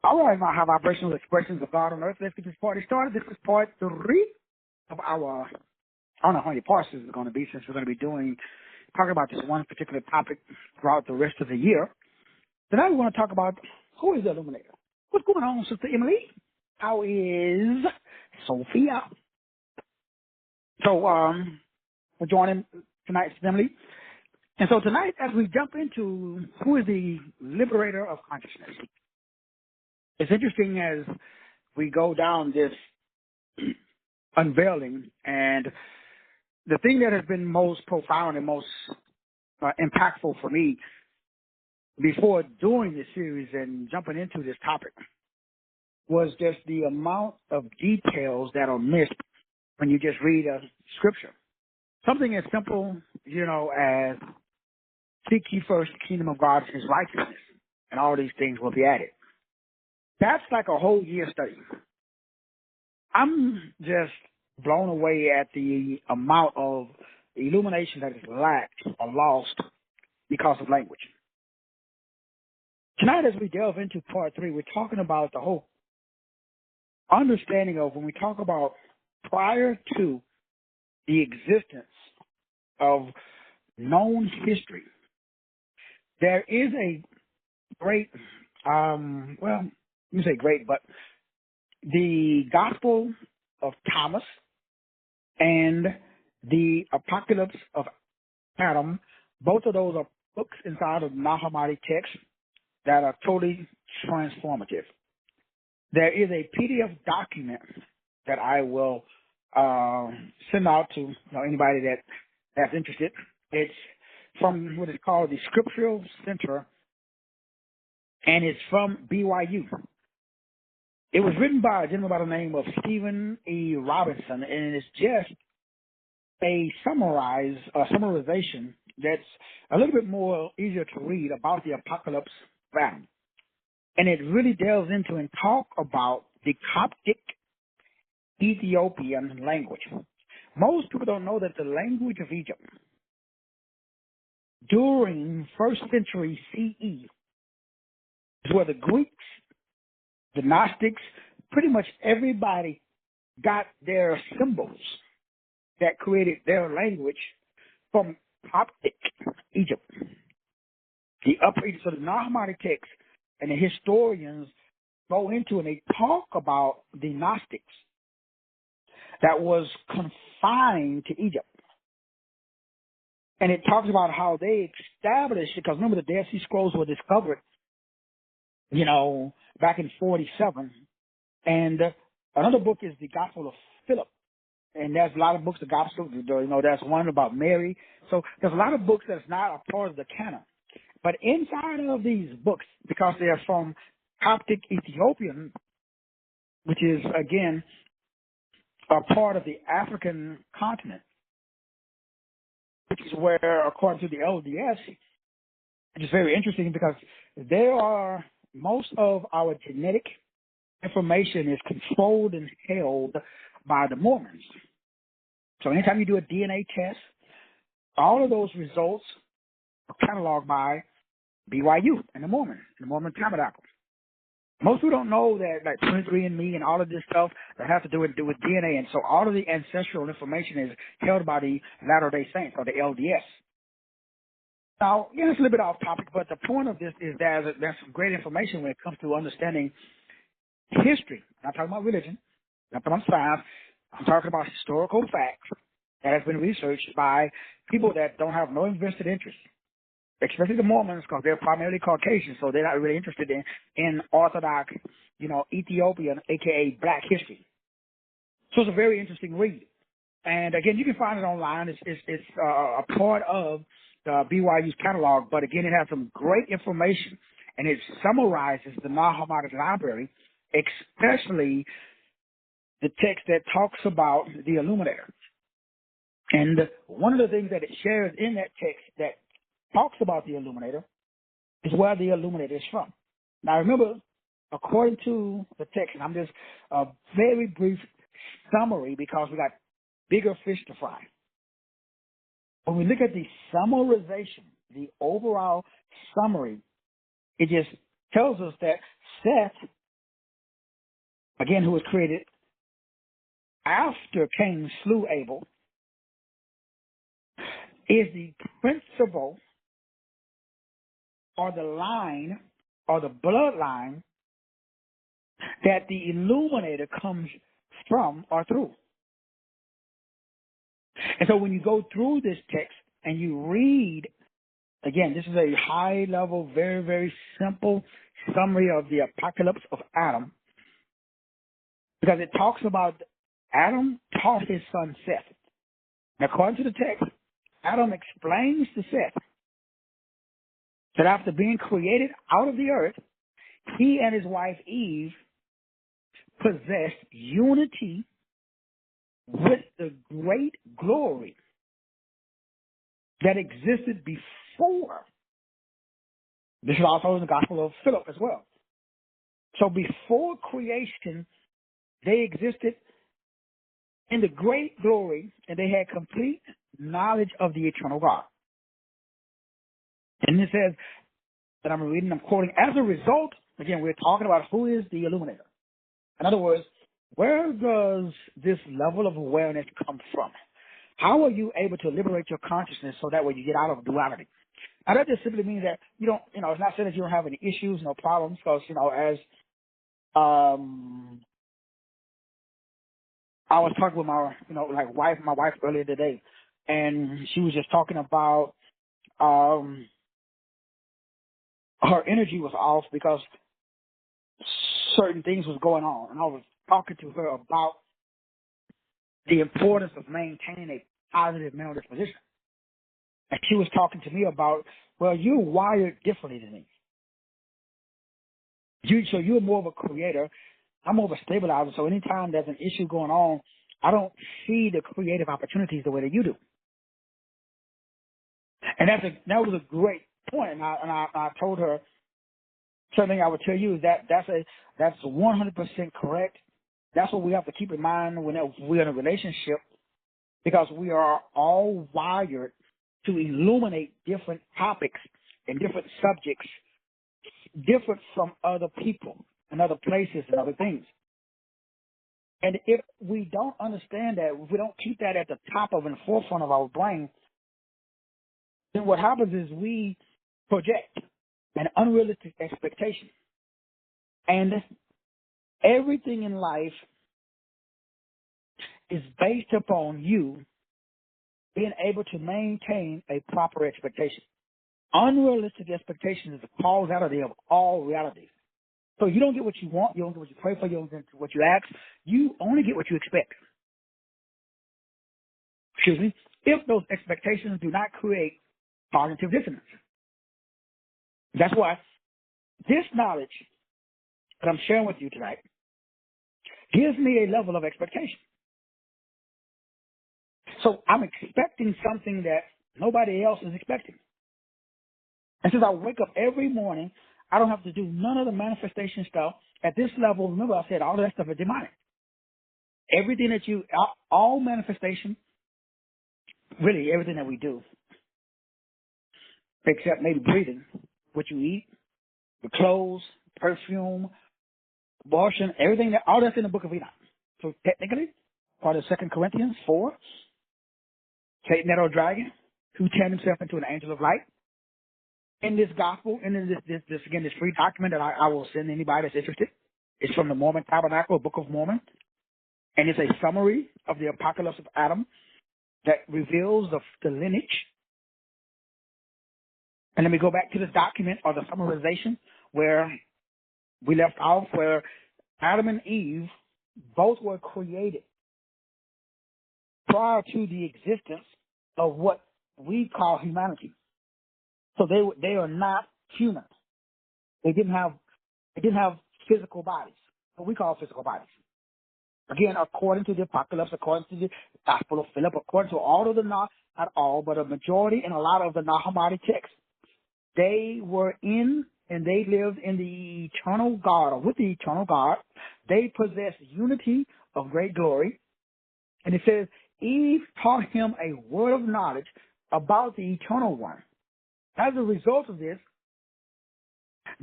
All right, now have vibrational expressions of God on earth. Let's get this party started. This is part 3 of our, I don't know how many parts this is going to be, since we're going to be talking about this one particular topic throughout the rest of the year. Tonight we want to talk about who is the Illuminator. What's going on, Sister Emily? How is Sophia? So, we're joining tonight, Sister Emily. And so tonight, as we jump into who is the Liberator of consciousness, it's interesting as we go down this unveiling, and the thing that has been most profound and most impactful for me before doing this series and jumping into this topic was just the amount of details that are missed when you just read a scripture. Something as simple, as seek ye first the kingdom of God and his righteousness, and all these things will be added. That's like a whole year study. I'm just blown away at the amount of illumination that is lacked or lost because of language. Tonight, as we delve into part 3, we're talking about the whole understanding of when we talk about prior to the existence of known history, there is a great, you say great, but the Gospel of Thomas and the Apocalypse of Adam, both of those are books inside of Nag Hammadi text that are totally transformative. There is a PDF document that I will send out to anybody that's interested. It's from what is called the Scriptural Center, and it's from BYU. It was written by a gentleman by the name of Stephen E. Robinson, and it's just a summarization that's a little bit more easier to read about the Apocalypse of Adam. And it really delves into and talk about the Coptic Ethiopian language. Most people don't know that the language of Egypt during 1st century CE is where the Greeks, the Gnostics, pretty much everybody got their symbols that created their language from Coptic Egypt. The Upper Egypt, so the Nag Hammadi text and the historians go into and they talk about the Gnostics that was confined to Egypt. And it talks about how they established, because remember the Dead Sea Scrolls were discovered, back in 47. And another book is the Gospel of Philip. And there's a lot of books, the Gospel, there's one about Mary. So there's a lot of books that's not a part of the canon. But inside of these books, because they are from Coptic Ethiopian, which is, again, a part of the African continent, which is where, according to the LDS, which is very interesting because there are most of our genetic information is controlled and held by the Mormons. So anytime you do a DNA test, all of those results are cataloged by BYU and the Mormon Tabernacle. Most people don't know that, like 23andMe and all of this stuff that has to do with DNA, and so all of the ancestral information is held by the Latter-day Saints or the LDS. Now, it's a little bit off topic, but the point of this is that there's some great information when it comes to understanding history. I'm not talking about religion, I'm not talking about science. I'm talking about historical facts that has been researched by people that don't have no invested interest, especially the Mormons, because they're primarily Caucasian, so they're not really interested in Orthodox, Ethiopian, a.k.a. Black history. So it's a very interesting read. And, again, you can find it online. It's a part of the BYU's catalog, but, again, it has some great information, and it summarizes the Nag Hammadi library, especially the text that talks about the Illuminator. And one of the things that it shares in that text that talks about the Illuminator is where the Illuminator is from. Now, remember, according to the text, and I'm just a very brief summary because we got bigger fish to fry. When we look at the summarization, the overall summary, it just tells us that Seth again, who was created after Cain slew Abel, is the principle or the line or the bloodline that the Illuminator comes from or through. And so when you go through this text and you read, again, this is a high level, very, very simple summary of the apocalypse of Adam, because it talks about Adam taught his son Seth. Now, according to the text, Adam explains to Seth that after being created out of the earth, he and his wife Eve possessed unity with the great glory that existed before. This is also in the Gospel of Philip as well. So before creation, they existed in the great glory, and they had complete knowledge of the eternal God. And it says, that I'm reading, I'm quoting, as a result, again, we're talking about who is the Illuminator. In other words, where does this level of awareness come from? How are you able to liberate your consciousness so that way you get out of duality? Now, that just simply means that you don't, it's not saying that you don't have any issues, no problems, because, as I was talking with my, my wife earlier today, and she was just talking about her energy was off because certain things was going on, and I was talking to her about the importance of maintaining a positive mental disposition. And she was talking to me about, well, you're wired differently than me. So you're more of a creator. I'm more of a stabilizer. So anytime there's an issue going on, I don't see the creative opportunities the way that you do. And that was a great point. And I told her, something I would tell you is that's 100% correct. That's what we have to keep in mind when we're in a relationship, because we are all wired to illuminate different topics and different subjects, different from other people and other places and other things. And if we don't understand that, if we don't keep that at the top of and forefront of our brain, then what happens is we project an unrealistic expectation. And everything in life is based upon you being able to maintain a proper expectation. Unrealistic expectation is the causality of all realities. So you don't get what you want, you don't get what you pray for, you don't get what you ask, you only get what you expect. Excuse me. If those expectations do not create cognitive dissonance. That's why this knowledge that I'm sharing with you tonight gives me a level of expectation. So I'm expecting something that nobody else is expecting. And since I wake up every morning, I don't have to do none of the manifestation stuff. At this level, remember I said all of that stuff is demonic. Everything that all manifestation, really everything that we do, except maybe breathing, what you eat, the clothes, perfume, abortion, everything, all that's in the book of Enoch. So technically, part of 2 Corinthians 4, Satan, that old dragon, who turned himself into an angel of light. In this gospel, and in this free document that I will send anybody that's interested, it's from the Mormon Tabernacle, Book of Mormon, and it's a summary of the apocalypse of Adam that reveals the lineage. And let me go back to this document, or the summarization, where we left off, where Adam and Eve both were created prior to the existence of what we call humanity. So they are not human. They didn't have physical bodies, what we call physical bodies. Again, according to the apocalypse, according to the Gospel of Philip, according to all of the, not all, but a majority and a lot of the Nahamadi texts, they were in and they lived in the eternal God, or with the eternal God. They possessed unity of great glory. And it says, Eve taught him a word of knowledge about the eternal one. As a result of this,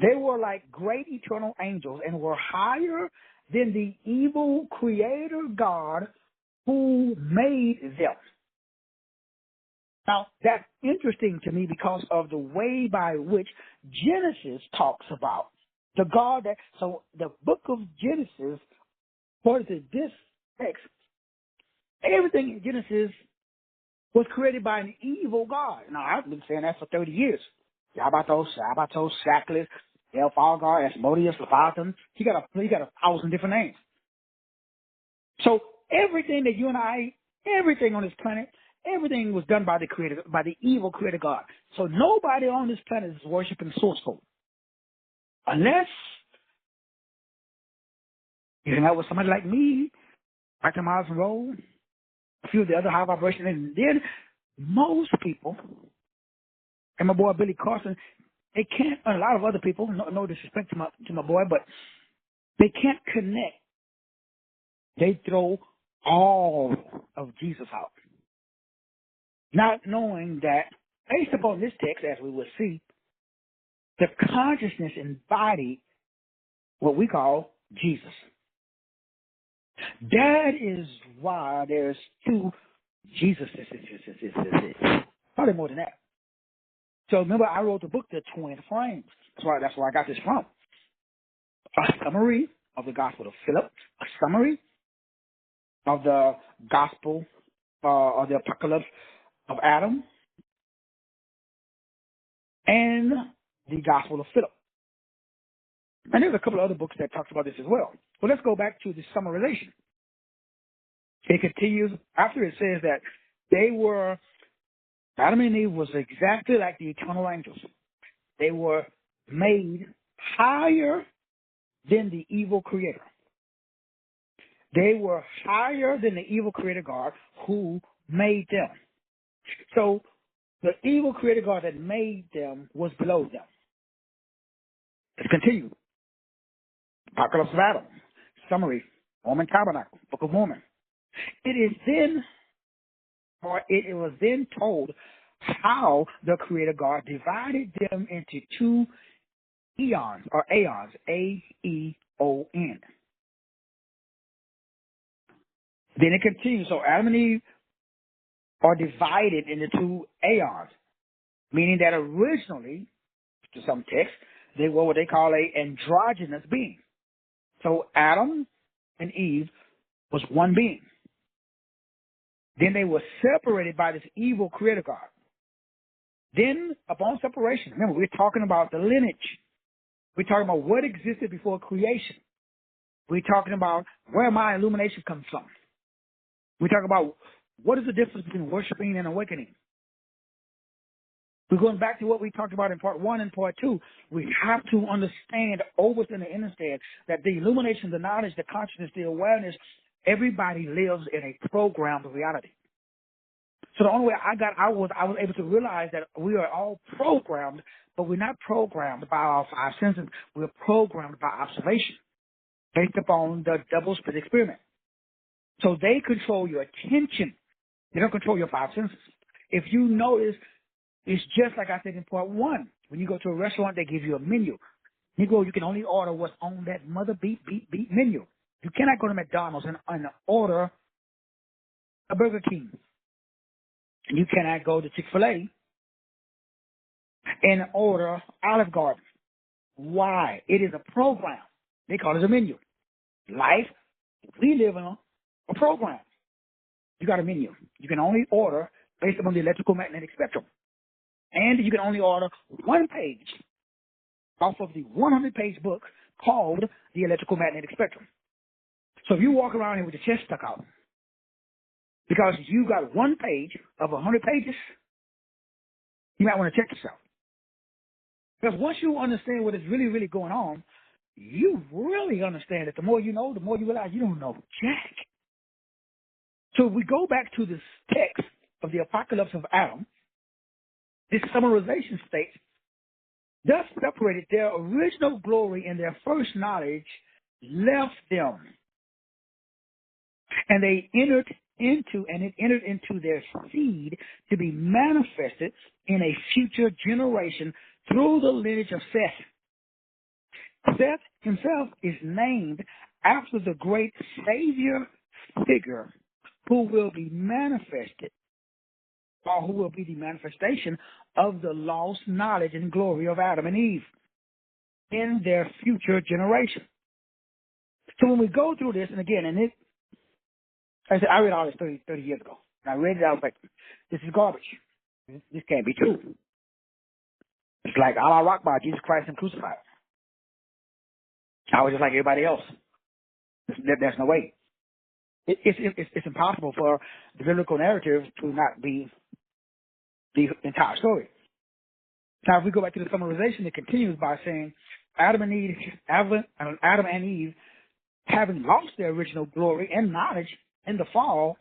they were like great eternal angels and were higher than the evil creator God who made them. Now, that's interesting to me because of the way by which Genesis talks about the God that, so the book of Genesis, according to this text, everything in Genesis was created by an evil God. Now, I've been saying that for 30 years. Yabatos, Shackless, Elfalgar, Asmodeus, Leviathan. He got a 1,000 different names. So everything that you and I, everything on this planet, everything was done by the creator, by the evil creator God. So nobody on this planet is worshiping source code. Unless you hang out with somebody like me, Dr. Miles Monroe, a few of the other high vibration, and then most people, and my boy Billy Carson, they can't, and a lot of other people, no disrespect to my boy, but they can't connect. They throw all of Jesus out. Not knowing that, based upon this text, as we will see, the consciousness embodied what we call Jesus. That is why there's two Jesuses. Probably more than that. So remember, I wrote the book, The Twin Frames. That's where I got this from. A summary of the Gospel of Philip, a summary of the Gospel or the Apocalypse of Adam, and the Gospel of Philip. And there's a couple of other books that talks about this as well. Well, let's go back to the summarization. It continues after it says that Adam and Eve was exactly like the eternal angels. They were made higher than the evil creator. They were higher than the evil creator God who made them. So the evil creator God that made them was below them. Let's continue. Apocalypse of Adam, summary, Mormon Tabernacle, Book of Mormon. It was then told how the Creator God divided them into two aeons, A-E-O-N. Then it continues. So Adam and Eve are divided into two aeons, meaning that originally, to some texts, they were what they call an androgynous being. So Adam and Eve was one being. Then they were separated by this evil creator God. Then, upon separation, remember, we're talking about the lineage. We're talking about what existed before creation. We're talking about where my illumination comes from. We're talking about what is the difference between worshiping and awakening. We're going back to what we talked about in part 1 and part 2. We have to understand, overstand and understand that the illumination, the knowledge, the consciousness, the awareness, everybody lives in a programmed reality. So the only way I was able to realize that we are all programmed, but we're not programmed by our five senses. We're programmed by observation based upon the double split experiment. So they control your attention. They don't control your five senses. If you notice, it's just like I said in part 1. When you go to a restaurant, they give you a menu. You can only order what's on that mother beep menu. You cannot go to McDonald's and order a Burger King. You cannot go to Chick-fil-A and order Olive Garden. Why? It is a program. They call it a menu. Life, we live in a program. You got a menu. You can only order based upon the electrical magnetic spectrum. And you can only order one page off of the 100-page book called the electrical magnetic spectrum. So if you walk around here with your chest stuck out, because you got one page of 100 pages, you might want to check yourself. Because once you understand what is really, really going on, you really understand that the more you know, the more you realize you don't know jack. So if we go back to this text of the Apocalypse of Adam, this summarization states, thus separated their original glory and their first knowledge left them. And they entered into their seed to be manifested in a future generation through the lineage of Seth. Seth himself is named after the great Savior figure who will be manifested, or who will be the manifestation of the lost knowledge and glory of Adam and Eve in their future generation. So when we go through this, and again, and I read all this 30 years ago. And I read it, I was like, this is garbage. This can't be true. It's like Allah Akbar, Jesus Christ and crucified. I was just like everybody else. There's no way. It's impossible for the biblical narrative to not be the entire story. Now, if we go back to the summarization, it continues by saying Adam and Eve, having lost their original glory and knowledge in the fall,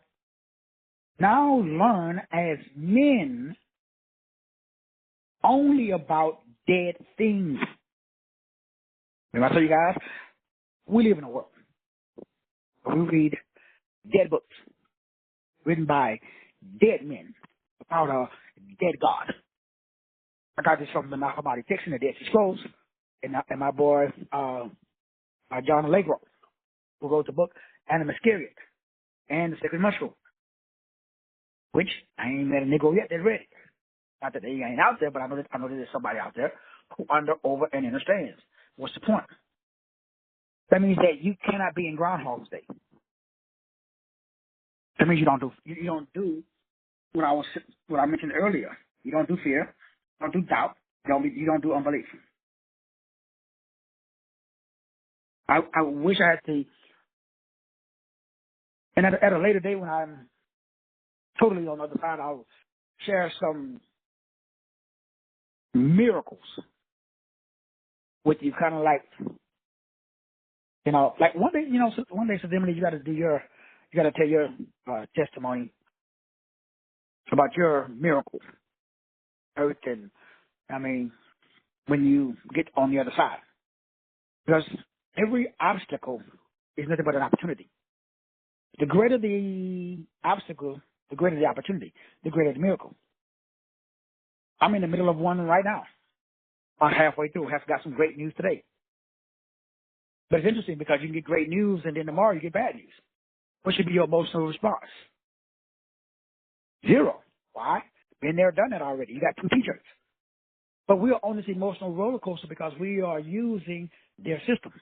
now learn as men only about dead things. Remember I told you guys, we live in a world where we read dead books written by dead men about a dead God. I got this from the Mahabharata text in the Dead Sea Scrolls, and my boy John Allegro, who wrote the book Animal Iscariot and the Sacred Mushroom, which I ain't met a Negro yet that read it. Not that they ain't out there, but I know that there's somebody out there who over, and understands. What's the point? That means that you cannot be in Groundhog's Day. That means you don't do what I mentioned earlier. You don't do fear. You don't do doubt. You don't do unbelief. I wish I had to, and at a later date when I'm totally on the other side, I'll share some miracles with you, kind of like, like one day, Emily, you got to tell your testimony about your miracle. Everything. I mean, when you get on the other side, because every obstacle is nothing but an opportunity. The greater the obstacle, the greater the opportunity, the greater the miracle. I'm in the middle of one right now. I'm halfway through. Have got some great news today. But it's interesting because you can get great news and then tomorrow you get bad news. What should be your emotional response? 0. Why? Been there, done that already. You got 2 T-shirts. But we are on this emotional roller coaster because we are using their system.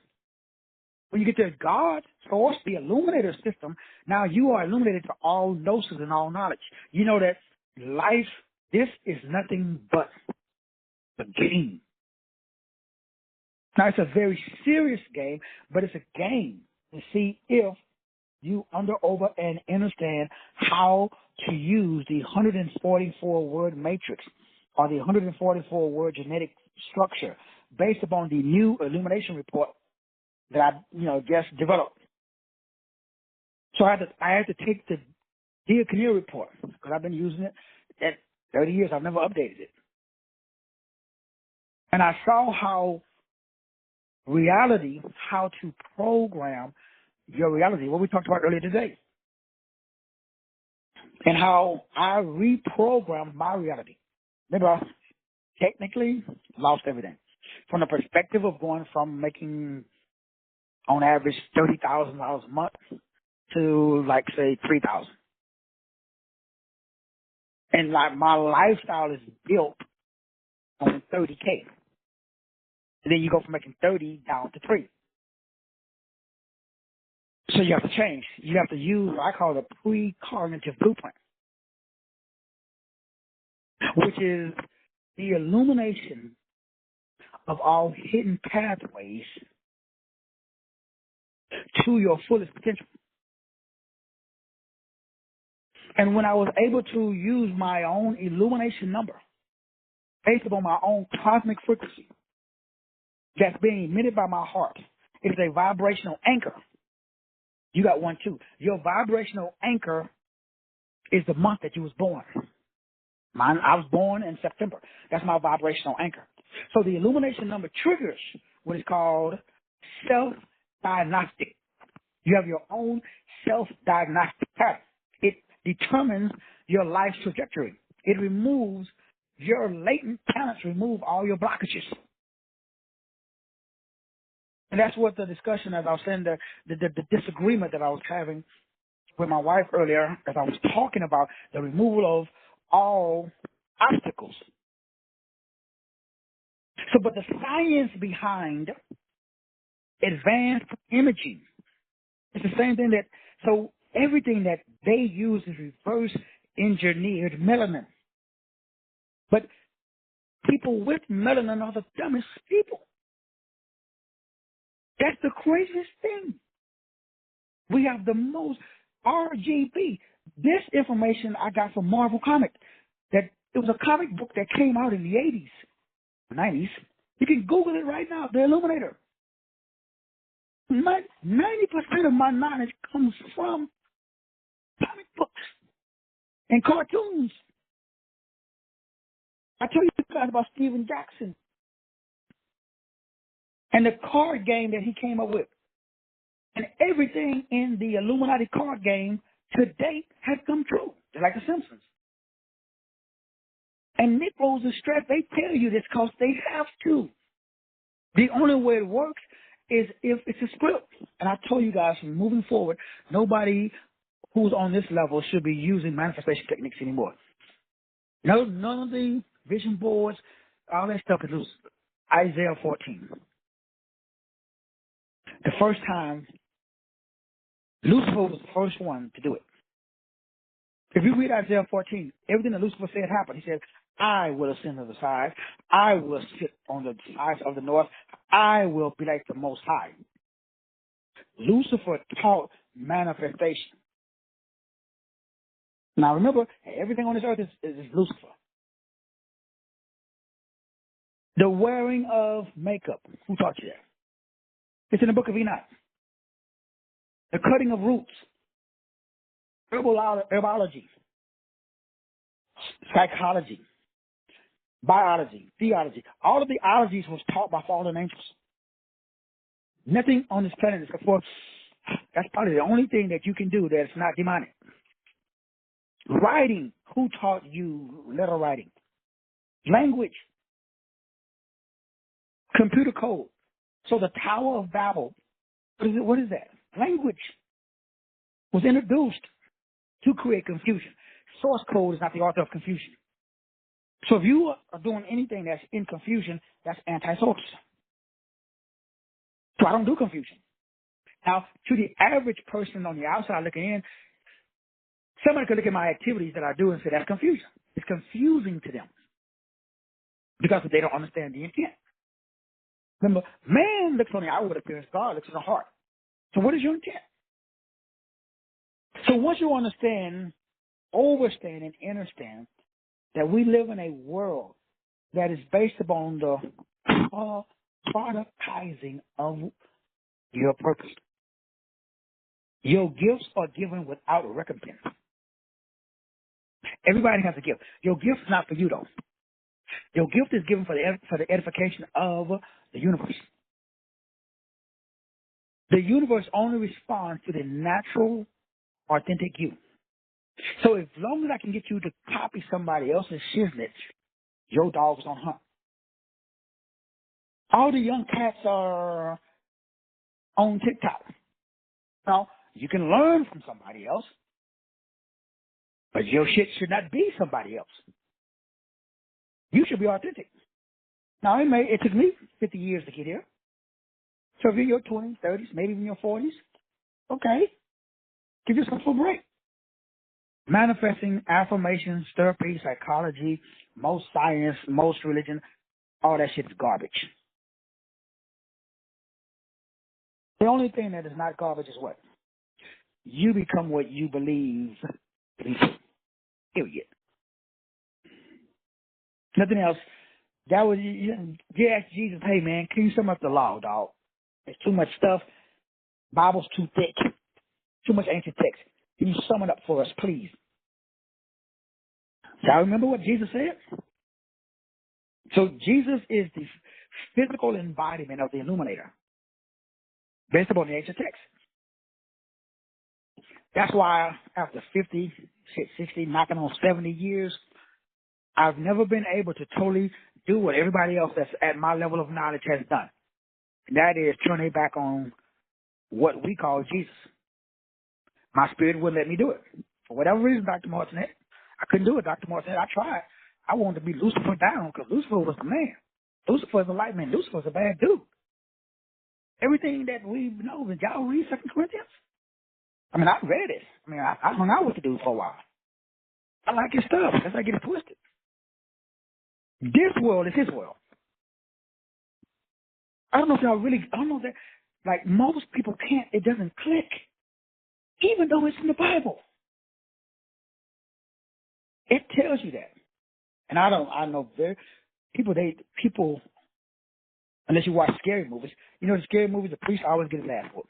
When you get to God's source, the Illuminator system, now you are illuminated to all gnosis and all knowledge. You know that life, this is nothing but a game. Now, it's a very serious game, but it's a game to see if you over, and understand how to use the 144-word matrix or the 144-word genetic structure based upon the new Illumination report that I just developed. So I had to take the Diaconia report because I've been using it at 30 years. I've never updated it. And I saw how to program your reality, what we talked about earlier today, and how I reprogrammed my reality. Remember, I technically lost everything. From the perspective of going from making, on average, $30,000 a month to, like, say, $3,000. And, like, my lifestyle is built on $30K. And then you go from making 30 down to 3. So you have to change. You have to use what I call the precognitive blueprint, which is the illumination of all hidden pathways to your fullest potential. And when I was able to use my own illumination number based upon my own cosmic frequency that's being emitted by my heart, it's a vibrational anchor. You got one too. Your vibrational anchor is the month that you was born. Mine, I was born in September. That's my vibrational anchor. So the illumination number triggers what is called self-diagnostic. You have your own self-diagnostic pattern. It determines your life's trajectory. It removes your latent talents, remove all your blockages. And that's what the discussion, as I was saying, the disagreement that I was having with my wife earlier, as I was talking about the removal of all obstacles. So, but the science behind advanced imaging is the same thing that, so everything that they use is reverse engineered melanin. But people with melanin are the dumbest people. That's the craziest thing. We have the most RGB. This information I got from Marvel Comics. That it was a comic book that came out in the 80s, 90s. You can Google it right now, The Illuminator. 90% of my knowledge comes from comic books and cartoons. I tell you guys about Steven Jackson and the card game that he came up with. And everything in the Illuminati card game to date has come true, just like The Simpsons. And Nick Rose's stress, they tell you this because they have to. The only way it works is if it's a script. And I told you guys, from moving forward, nobody who's on this level should be using manifestation techniques anymore. No, none of the vision boards, all that stuff is loose. Isaiah 14. The first time, Lucifer was the first one to do it. If you read Isaiah 14, everything that Lucifer said happened. He said, I will ascend to the sides. I will sit on the sides of the north. I will be like the Most High. Lucifer taught manifestation. Now remember, everything on this earth is Lucifer. The wearing of makeup. Who taught you that? It's in the book of Enoch. The cutting of roots. Herbology. Psychology. Biology. Theology. All of the ologies was taught by fallen angels. Nothing on this planet except for, that's probably the only thing that you can do that's not demonic. Writing. Who taught you letter writing? Language. Computer code. So the Tower of Babel, what is that? Language was introduced to create confusion. Source code is not the author of confusion. So if you are doing anything that's in confusion, that's anti-source. So I don't do confusion. Now, to the average person on the outside looking in, somebody could look at my activities that I do and say that's confusion. It's confusing to them because they don't understand the intent. Remember, man looks on the outward appearance, God looks on the heart. So what is your intent? So once you understand, overstand, and understand that we live in a world that is based upon the productizing of your purpose. Your gifts are given without recompense. Everybody has a gift. Your gift is not for you, though. Your gift is given for the edification of the universe. The universe only responds to the natural, authentic you. So as long as I can get you to copy somebody else's shiznit, your dog's on hunt. All the young cats are on TikTok. Now, you can learn from somebody else, but your shit should not be somebody else. You should be authentic. Now, it took me 50 years to get here. So if you're in your 20s, 30s, maybe even your 40s, okay, give yourself a break. Manifesting, affirmation, therapy, psychology, most science, most religion, all that shit is garbage. The only thing that is not garbage is what? You become what you believe to be true. Period. Nothing else. That was, you ask Jesus, hey man, can you sum up the law, dog? There's too much stuff. Bible's too thick. Too much ancient text. Can you sum it up for us, please? Y'all remember what Jesus said? So Jesus is the physical embodiment of the Illuminator, based upon the ancient text. That's why after 50, 60, knocking on 70 years, I've never been able to totally do what everybody else that's at my level of knowledge has done. And that is turn their back on what we call Jesus. My spirit wouldn't let me do it. For whatever reason, Dr. Martinet, I couldn't do it, Dr. Martinet. I tried. I wanted to be Lucifer down because Lucifer was the man. Lucifer is the light man. Lucifer is a bad dude. Everything that we know, did y'all read 2 Corinthians? I mean, I read it. I mean, I hung out with the dude for a while. I like his stuff. Let's not get it twisted. This world is his world. I don't know if y'all really, I don't know that, like most people can't, it doesn't click, even though it's in the Bible. It tells you that. And I know people, unless you watch scary movies, you know the scary movies, the priest always get his ass whooped.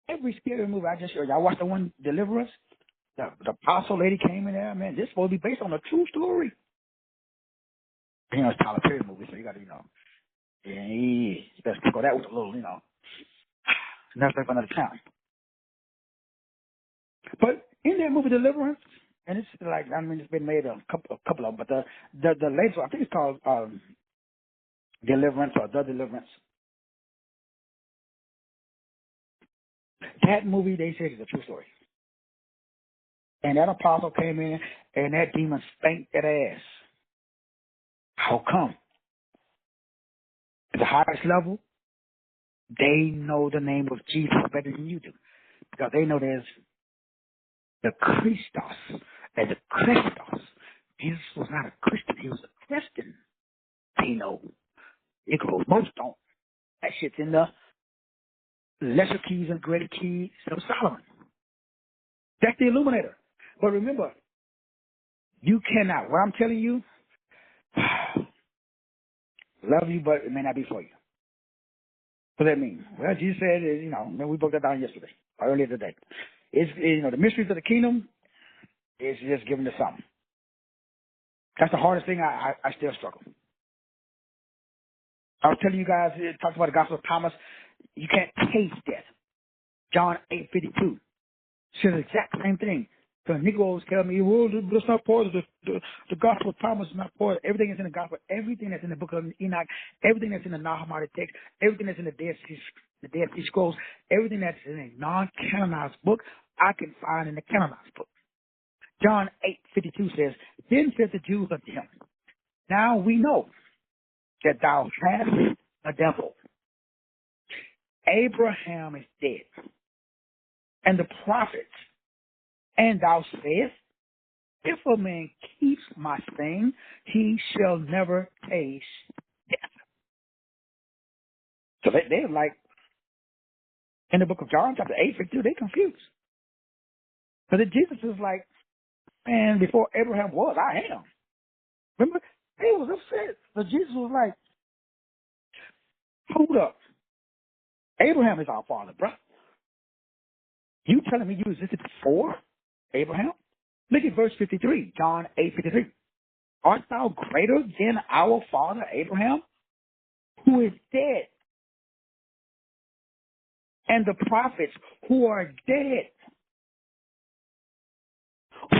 Every scary movie I just showed y'all watch the one Deliverance? The apostle lady came in there, man, this supposed to be based on a true story. You know, it's Tyler Perry movie, so you gotta, yeah, you better go that with a little, another for another time. But in that movie Deliverance, and it's like, I mean, it's been made a couple of them, but the latest, I think it's called Deliverance or The Deliverance. That movie, they said, is a true story. And that apostle came in, and that demon spanked that ass. How come? At the highest level, they know the name of Jesus better than you do. Because they know there's the Christos and the Christos. Jesus was not a Christian, he was a Christian. They know. Negroes, most don't. That shit's in the lesser keys and greater keys of Solomon. That's the Illuminator. But remember, you cannot, what I'm telling you, love you, but it may not be for you. What does that mean? Well, Jesus said, we broke that down yesterday, or earlier today. It's, the mysteries of the kingdom is just given to some. That's the hardest thing I still struggle. I was telling you guys, it talks about the Gospel of Thomas. You can't taste death. John 8:52 says the exact same thing. The Negroes tell me, well, that's not part of the Gospel of Thomas is not part of everything that's in the Gospel, everything that's in the book of Enoch, everything that's in the Nahumadic text, everything that's in the Dead Sea Scrolls, everything that's in a non-canonized book, I can find in the canonized book. John 8:52 says, then said the Jews unto him, now we know that thou hast a devil. Abraham is dead, and the prophets, and thou sayest, if a man keeps my saying, he shall never taste death. So they're like, in the book of John, chapter 8:52, they're confused. Because Jesus is like, man, before Abraham was, I am. Remember, they was upset. But Jesus was like, hold up. Abraham is our father, bro. You telling me you existed before Abraham? Look at verse 53, John 8:53. Art thou greater than our father Abraham, who is dead, and the prophets who are dead?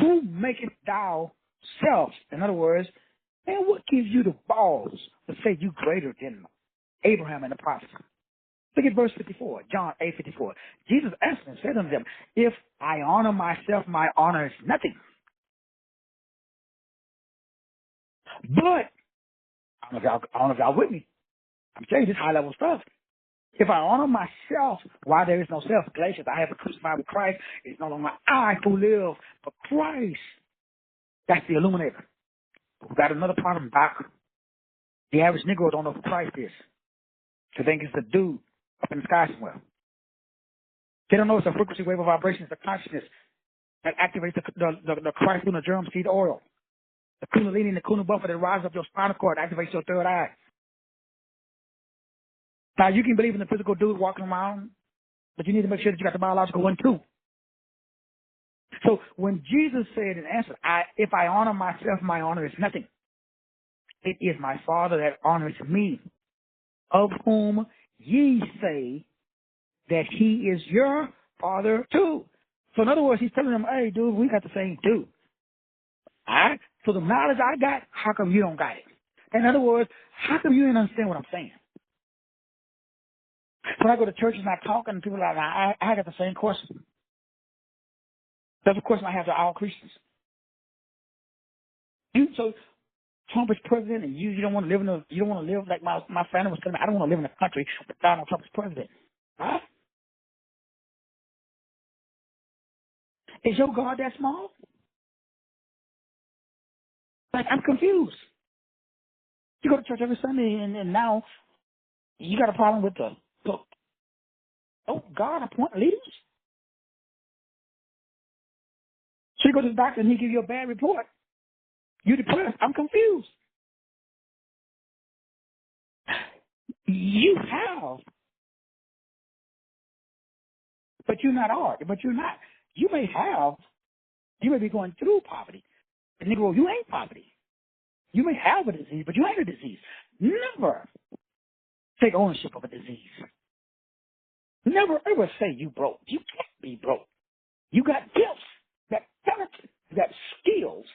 Who maketh thou self? In other words, man, what gives you the balls to say you greater than Abraham and the prophets? Look at verse 54, John 8:54. Jesus answered and said unto them, if I honor myself, my honor is nothing. But, I don't know if y'all with me. I'm telling you this high-level stuff. If I honor myself, why there is no self? Galatians, I have been crucified with Christ. It's no longer I who live, but Christ. That's the Illuminator. We've got another problem, Doc. The average Negro don't know who Christ is. They think it's the dude up in the sky somewhere. They don't know it's a frequency wave of vibrations, the consciousness that activates the Christ lunar germ seed oil. The kundalini and the kundalini buffer that rises up your spinal cord, activates your third eye. Now, you can believe in the physical dude walking around, but you need to make sure that you got the biological one too. So when Jesus said and answered, if I honor myself, my honor is nothing. It is my Father that honors me, of whom ye say that he is your father too. So in other words, he's telling them, hey, dude, we got the same dude. All right? So the knowledge I got, how come you don't got it? In other words, how come you didn't understand what I'm saying? When I go to churches and I talk and people are like, I got the same question. That's a question I have to all Christians. So Trump is president, and you don't want to live you don't want to live like my family was telling me. I don't want to live in a country where Donald Trump is president. Huh? Is your God that small? Like, I'm confused. You go to church every Sunday, and now you got a problem with God appoint leaders? So you go to the doctor and he give you a bad report. You're depressed. I'm confused. You have, but you're not hard. But you're not. You may be going through poverty. And Negro, you ain't poverty. You may have a disease, but you ain't a disease. Never take ownership of a disease. Never ever say you broke. You can't be broke. You got gifts, that talent, that skills.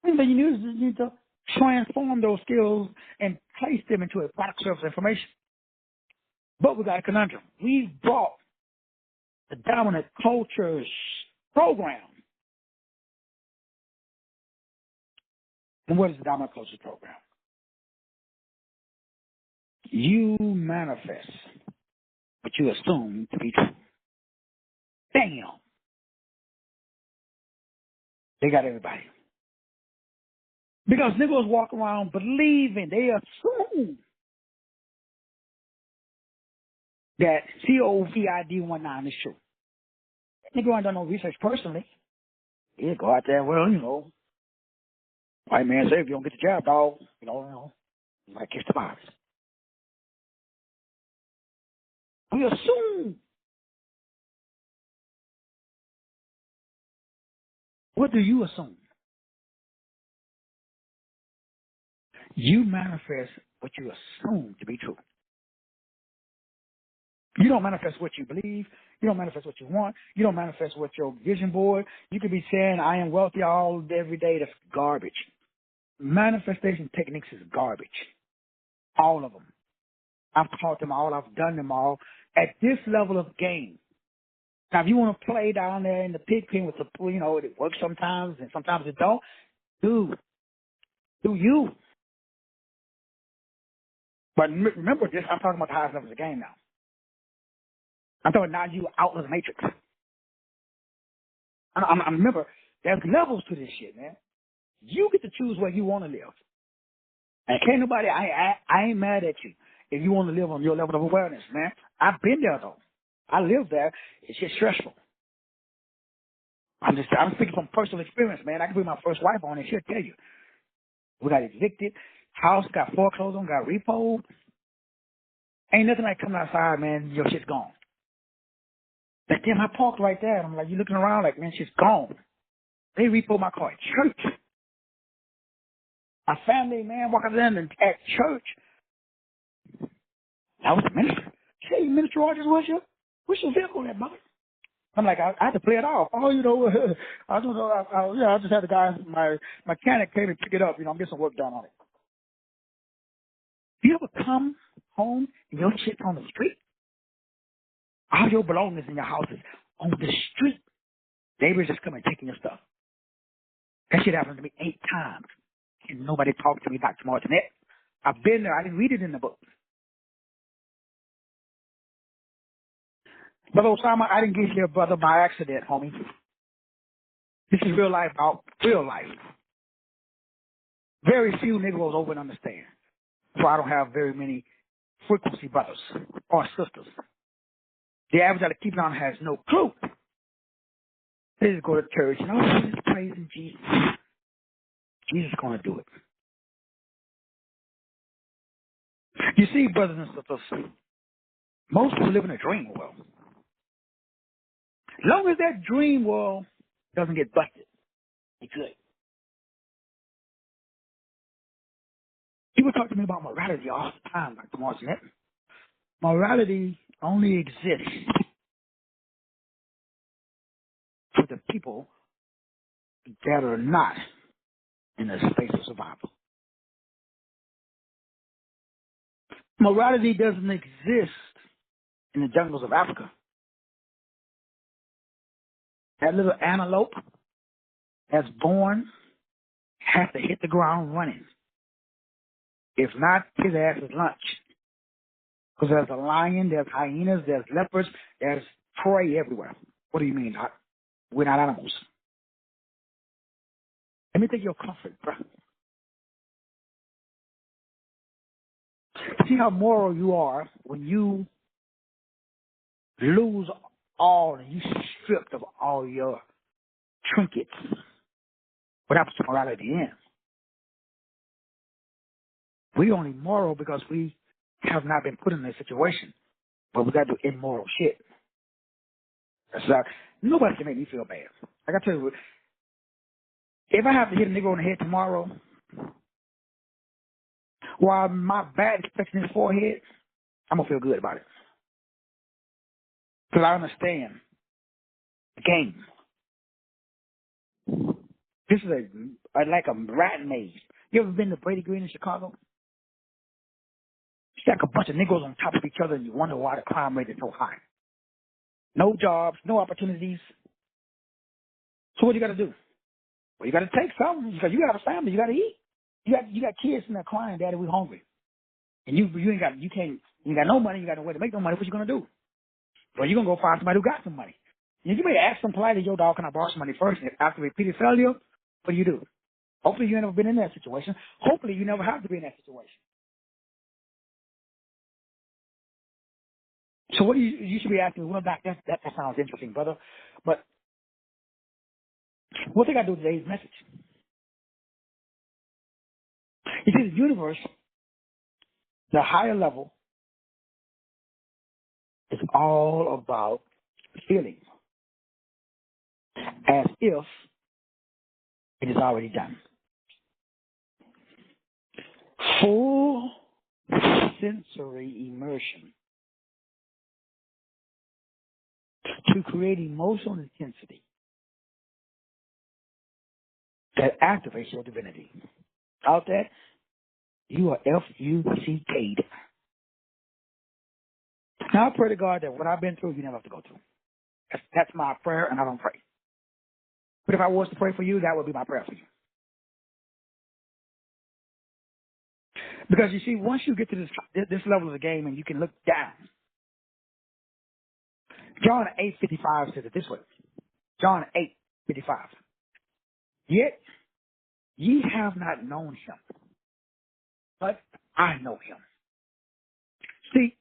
And then you need to transform those skills and place them into a product, service, information. But we got a conundrum. We brought the dominant culture's program. And what is the dominant culture's program? You manifest what you assume to be true. Damn. They got everybody. Because niggas walk around believing, they assume that COVID-19 is true. Nigga ain't done no research personally. He'll go out there, well, white man say if you don't get the job, dog, you might catch the virus. We assume. What do you assume? You manifest what you assume to be true. You don't manifest what you believe. You don't manifest what you want. You don't manifest what your vision board. You could be saying, I am wealthy every day. That's garbage. Manifestation techniques is garbage. All of them. I've taught them all. I've done them all. At this level of game. Now, if you want to play down there in the pig pen with the, it works sometimes and sometimes it don't, do you. But remember this, I'm talking about the highest levels of the game now. I'm talking now you out of the matrix. I remember, there's levels to this shit, man. You get to choose where you want to live. And can't nobody, I ain't mad at you if you want to live on your level of awareness, man. I've been there, though. I live there. It's just stressful. I'm speaking from personal experience, man. I can bring my first wife on and she'll tell you. We got evicted. House got foreclosed on, got repoed. Ain't nothing like coming outside, man, your shit's gone. Like, damn, I parked right there. And I'm like, you looking around like, man, shit's gone. They repoed my car at church. My family, man, walking in at church. I was a minister. Hey, Minister Rogers, what's your vehicle at, brother? I'm like, I had to play it off. Oh, I just had the guy, my mechanic came and pick it up. I'm getting some work done on it. You ever come home and your shit's on the street? All your belongings in your house is on the street. Neighbors just come and taking your stuff. That shit happened to me 8 times. And nobody talked to me, Dr. Martinet. I've been there. I didn't read it in the book. Brother Osama, I didn't get here, brother, by accident, homie. This is real life, real life. Very few Negroes over and understand. So I don't have very many frequency brothers or sisters. The average that I keep on has no clue. They just go to church and, just praising Jesus. Jesus is going to do it. You see, brothers and sisters, most people live in a dream world. As long as that dream world doesn't get busted, it's good. People talk to me about morality all the time, Dr. Martinet. Morality only exists for the people that are not in a space of survival. Morality doesn't exist in the jungles of Africa. That little antelope that's born has to hit the ground running. If not, his ass is lunch. Because there's a lion, there's hyenas, there's leopards, there's prey everywhere. What do you mean? We're not animals. Let me take your comfort, bro. See how moral you are when you lose all and you stripped of all your trinkets. What happens to morality at the end? We're only moral because we have not been put in this situation. But we got to do immoral shit. That's like, nobody can make me feel bad. Like I tell you, if I have to hit a nigga on the head tomorrow, while my bat is touching his forehead, I'm going to feel good about it. Because I understand the game. This is like a rat maze. You ever been to Brady Green in Chicago? It's like a bunch of niggas on top of each other and you wonder why the crime rate is so high. No jobs, no opportunities. So what you got to do? Well, you got to take something because you got a family. You got to eat. You got kids in there crying, Daddy, we hungry. And you ain't got no money. You got no way to make no money. What you gonna do? Well, you gonna go find somebody who got some money. You may ask them politely, yo, dog, can I borrow some money first? And after repeated failure, what do? Hopefully you ain't never been in that situation. Hopefully you never have to be in that situation. So what do you should be asking? Well, that sounds interesting, brother. But what they got to do with today's message? You see, the universe, the higher level, is all about feeling as if it is already done. Full sensory immersion to create emotional intensity that activates your divinity. Out that, you are F-U-C-K'd. Now, I pray to God that what I've been through, you never have to go through. That's my prayer, and I don't pray. But if I was to pray for you, that would be my prayer for you. Because you see, once you get to this level of the game and you can look down, John 8:55 says it this way. John 8:55. Yet ye have not known him, but I know him. See,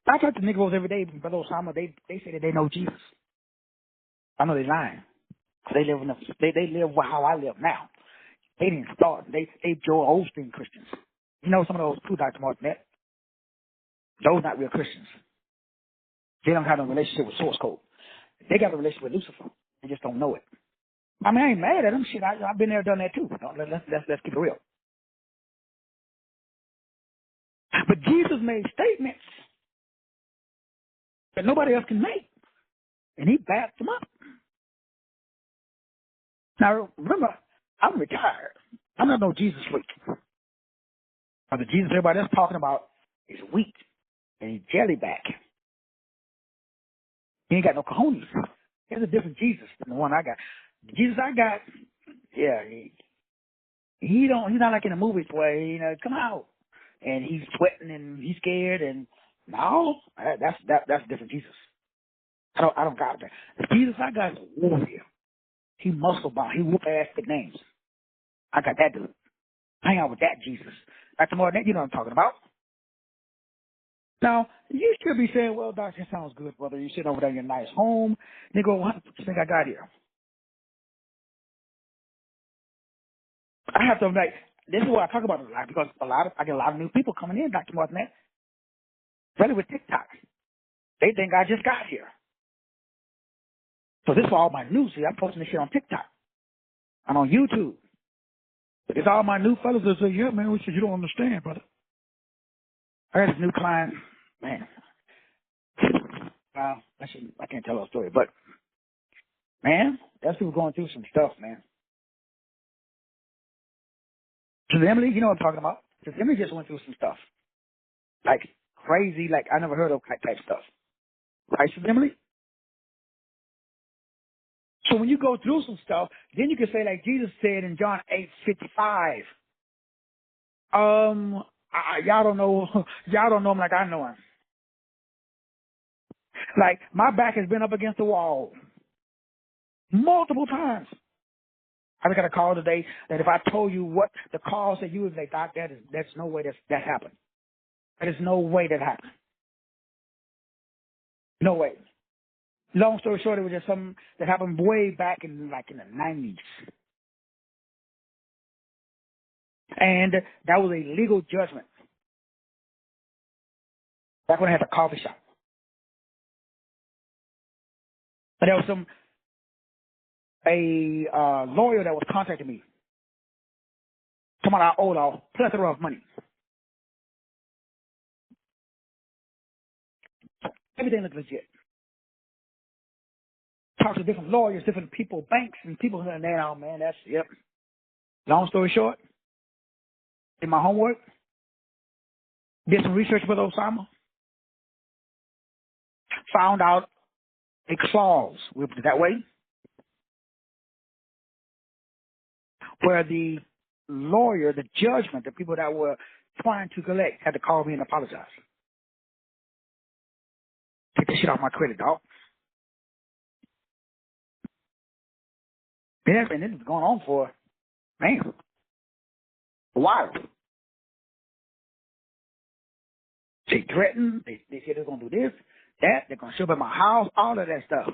I talk to niggas every day, Brother Osama, they say that they know Jesus. I know they're lying. They live they live how I live now. They didn't start. They Joel Osteen Christians. You know some of those too, Dr. Martin. Those not real Christians. They don't have a relationship with source code. They got a relationship with Lucifer. They just don't know it. I mean, I ain't mad at them. Shit, I've been there, done that too. Let's keep it real. But Jesus made statements that nobody else can make, and he backed them up. Now, remember, I'm retired. I'm not no Jesus freak. Now, the Jesus everybody else talking about is weak, and he's jellyback. He ain't got no cojones. There's a different Jesus than the one I got. The Jesus I got, yeah, he's not like in the movies where, come out, and he's sweating and he's scared, and no, that's different Jesus. I don't got that. The Jesus I got is a warrior. He muscle bound. He whoop ass big names. I got that dude. Hang out with that Jesus. Dr. Martin, you know what I'm talking about. Now, you should be saying, well, Doctor, that sounds good, brother. You're sitting over there in your nice home. They go, what do you think I got here? I have to, this is what I talk about a lot because I get a lot of new people coming in, Dr. Martin, really with TikTok. They think I just got here. So this is all my news. See, I'm posting this shit on TikTok. I'm on YouTube. But it's all my new fellas that say, yeah, man, you don't understand, brother. I got this new client, man. I can't tell a story, but, man, that's people going through some stuff, man. So Emily, you know what I'm talking about. Because Emily just went through some stuff. Like crazy, like I never heard of type stuff. Right, Sister Emily? So when you go through some stuff, then you can say like Jesus said in John 8:55. Y'all don't know him like I know him. Like my back has been up against the wall multiple times. I got a call today that if I told you what the call said, you would say, Doc, that's no way that happened. There is no way that happened. No way. Long story short, it was just something that happened way back in the 90s. And that was a legal judgment. Back when I had the coffee shop. But there was a lawyer that was contacting me. Someone I owed a plethora of money. Everything looked legit. Talked to different lawyers, different people, banks, and people saying, "Oh man, yep." Long story short, did my homework, did some research with Osama, found out a clause, we put it that way, where the lawyer, the judgment, the people that were trying to collect had to call me and apologize. Take this shit off my credit, dog. And this is going on for, man, a while. They threatened, they said they're going to do this, that, they're going to show up at my house, all of that stuff.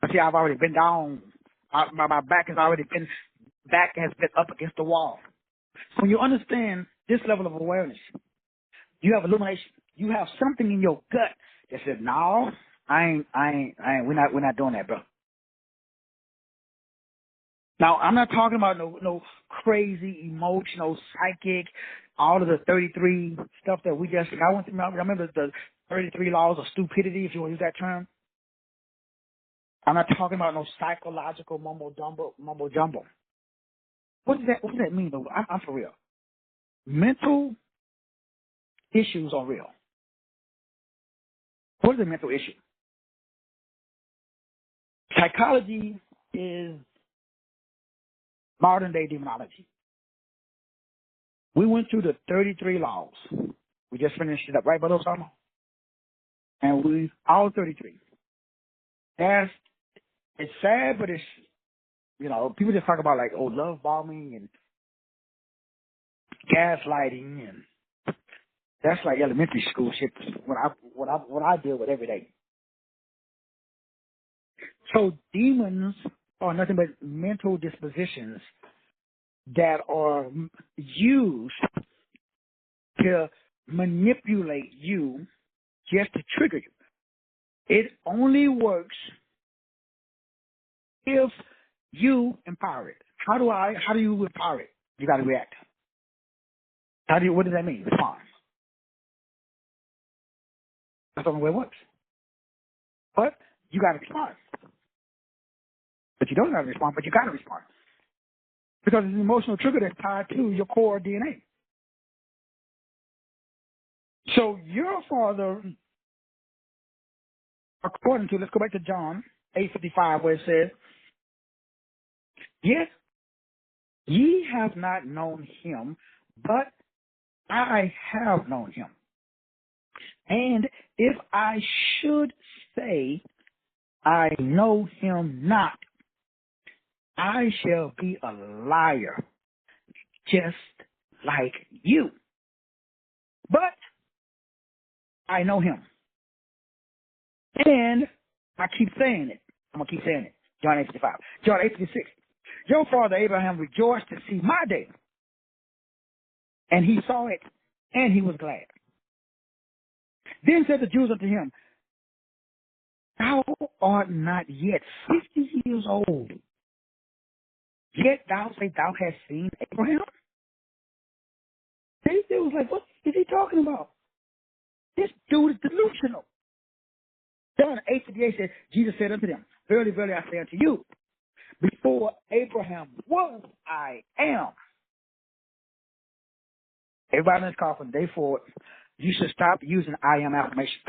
But see, I've already been down. My back has been up against the wall. When you understand this level of awareness, you have illumination. You have something in your gut that says, "No, I ain't. We're not doing that, bro." Now, I'm not talking about no crazy, emotional, psychic, all of the 33 stuff that we just. I remember the 33 laws of stupidity, if you want to use that term. I'm not talking about no psychological mumbo jumbo. What does that mean, though? I'm for real. Mental issues are real. What is a mental issue? Psychology is modern day demonology. We went through the 33 laws. We just finished it up, right, Brother Osama? And all 33. It's sad, but it's, people just talk about like, love bombing and gaslighting, and that's like elementary school shit. What I deal with every day. So demons are nothing but mental dispositions that are used to manipulate you just to trigger you. It only works if you empower it. How do you empower it? You got to react. What does that mean? Respond. That's the only way it works. But you got to respond. But you don't have to respond, but you got to respond. Because it's an emotional trigger that's tied to your core DNA. So your father, according to, let's go back to John 8:55, where it says, "Yes, ye have not known him, but I have known him. And if I should say I know him not, I shall be a liar, just like you. But I know him. And I keep saying it. I'm going to keep saying it. John 8:55. John 8:56. Your father Abraham rejoiced to see my day. And he saw it, and he was glad. Then said the Jews unto him, Thou art not yet 50 years old, yet thou say thou hast seen Abraham? They was like, what is he talking about? This dude is delusional. John 8:58 says, Jesus said unto them, Verily, verily, I say unto you, before Abraham was, I am. Everybody on this call from day forward, you should stop using I am affirmation.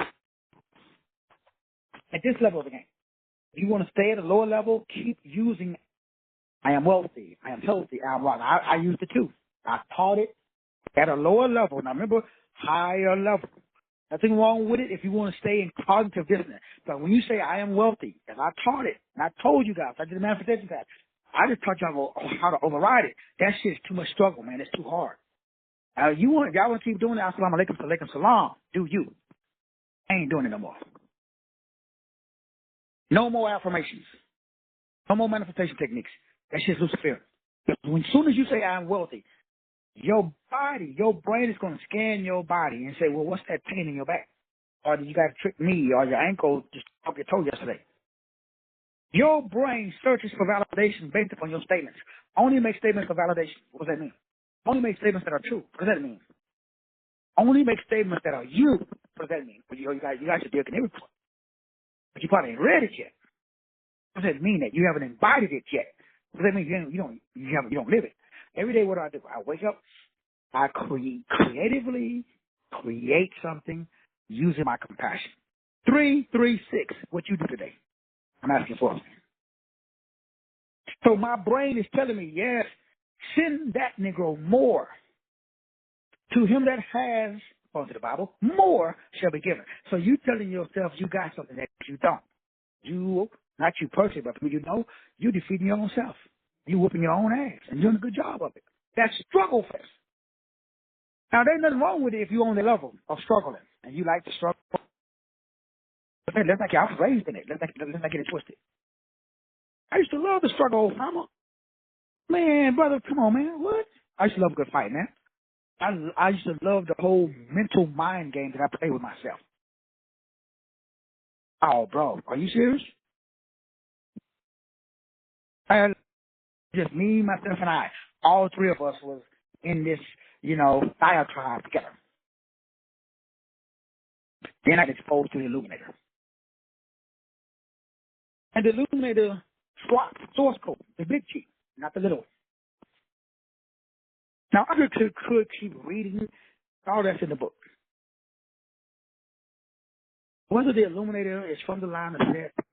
At this level of the game, if you want to stay at a lower level, keep using I am wealthy, I am healthy, I am right. I used it too. I taught it at a lower level. Now remember, higher level. Nothing wrong with it if you want to stay in cognitive dissonance. But when you say I am wealthy, and I taught it, and I told you guys, I did a manifestation class, I just taught y'all how to override it. That shit's too much struggle, man. It's too hard. Y'all want to keep doing it? Assalamu alaikum, salam. Do you? I ain't doing it no more. No more affirmations. No more manifestation techniques. That shit's Luciferian. As soon as you say I'm wealthy, your body, your brain is going to scan your body and say, well, what's that pain in your back? Or did you got to trick me, or your ankle just broke your toe yesterday? Your brain searches for validation based upon your statements. Only make statements for validation. What does that mean? Only make statements that are true. What does that mean? Only make statements that are you. What does that mean? Well, you guys should be a canary report. But you probably ain't read it yet. What does that mean that you haven't embodied it yet? What does that mean you don't live it? Every day, what do? I wake up, I creatively create something using my compassion. 336. What you do today? I'm asking for it. So my brain is telling me, yes, send that Negro more. To him that has, according to the Bible, more shall be given. So you telling yourself you got something that you don't. You, not you personally, but for you know, you defeating your own self. You whooping your own ass and doing a good job of it. That's struggle fest. Now, there's nothing wrong with it if you're on the level of struggling and you like to struggle. But let's not get, I was raised in it. Let's not get it twisted. I used to love the struggle, Obama. Man, brother, come on, man. What? I used to love a good fight, man. I used to love the whole mental mind game that I play with myself. Oh, bro, are you serious? Just me, myself, and I. All three of us was in this, diatribe together. Then I got exposed to the Illuminator. And the Illuminator swapped source code, the big G, not the little one. Now, I could keep reading all that's in the book. Whether the Illuminator is from the line of Seth,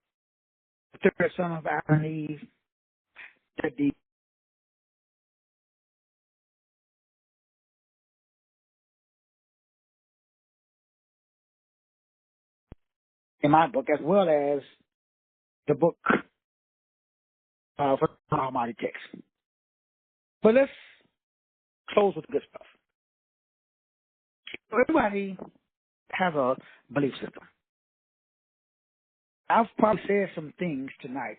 the third son of Adam and Eve, the in my book, as well as the book for the Almighty text. But let's close with the good stuff. So everybody has a belief system. I've probably said some things tonight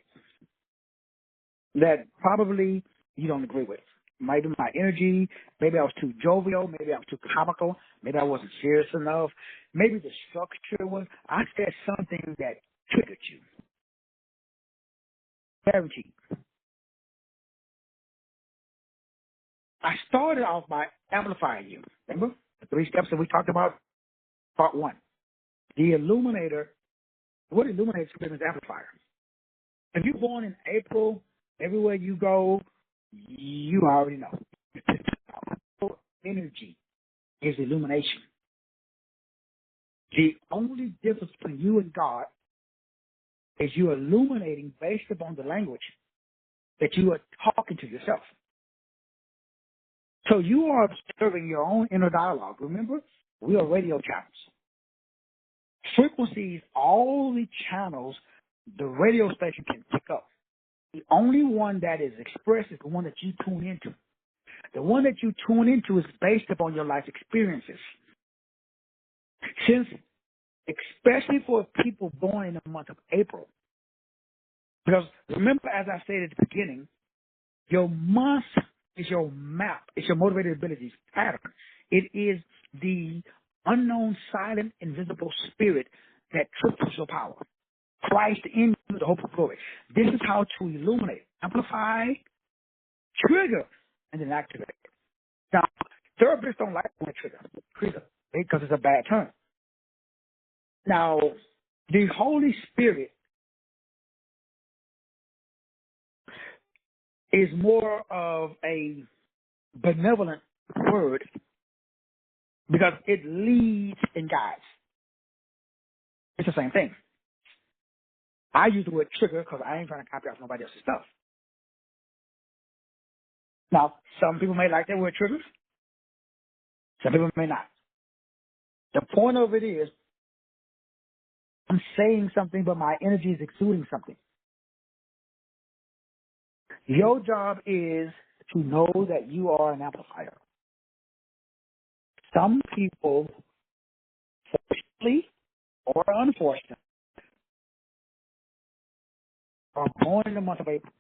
that probably you don't agree with. Maybe my energy, maybe I was too jovial, maybe I was too comical, maybe I wasn't serious enough, maybe the structure was, I said something that triggered you. Guaranteed. I started off by amplifying you. Remember the 3 steps that we talked about? Part 1. The Illuminator, what illuminates is amplifier. If you're born in April, everywhere you go, you already know. Energy is illumination. The only difference between you and God is you illuminating based upon the language that you are talking to yourself. So you are observing your own inner dialogue. Remember, we are radio channels. Frequencies, all the channels the radio station can pick up. The only one that is expressed is the one that you tune into. The one that you tune into is based upon your life experiences. Since, especially for people born in the month of April, because remember, as I said at the beginning, your month is your map. It's your motivated abilities pattern. It is the unknown, silent, invisible spirit that triples your power. Christ in you, the hope of glory. This is how to illuminate, amplify, trigger, and then activate. Now, therapists don't like when trigger because it's a bad term. Now, the Holy Spirit is more of a benevolent word because it leads and guides. It's the same thing. I use the word trigger because I ain't trying to copy off nobody else's stuff. Now, some people may like that word triggers. Some people may not. The point of it is, I'm saying something, but my energy is exuding something. Your job is to know that you are an amplifier. Some people, fortunately or unfortunately, are born in the month of April.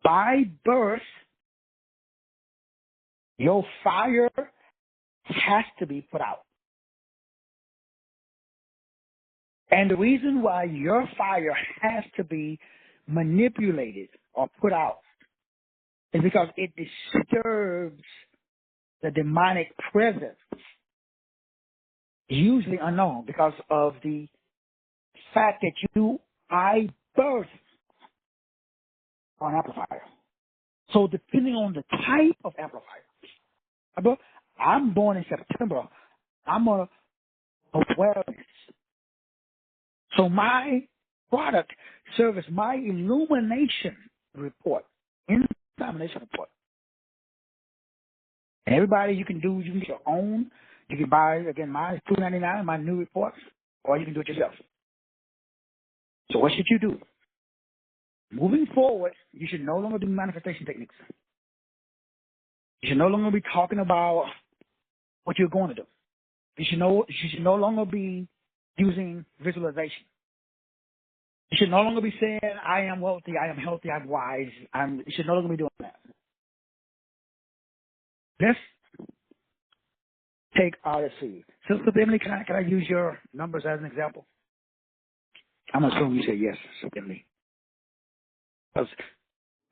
By birth, your fire has to be put out. And the reason why your fire has to be manipulated or put out is because it disturbs the demonic presence, usually unknown, because of the fact that I birth an amplifier. So depending on the type of amplifier, I'm born in September. I'm a awareness. So my product serves as my illumination report, illumination report. And everybody, you can get your own. You can buy, again, mine is $2.99, my new report, or you can do it yourself. So what should you do? Moving forward, you should no longer do manifestation techniques. You should no longer be talking about what you're going to do. You should no longer be using visualization. You should no longer be saying, I am wealthy, I am healthy, I'm wise. You should no longer be doing that. Let's take Odyssey. Sister Emily, can I use your numbers as an example? I'm assuming you say yes, Sister Emily. Because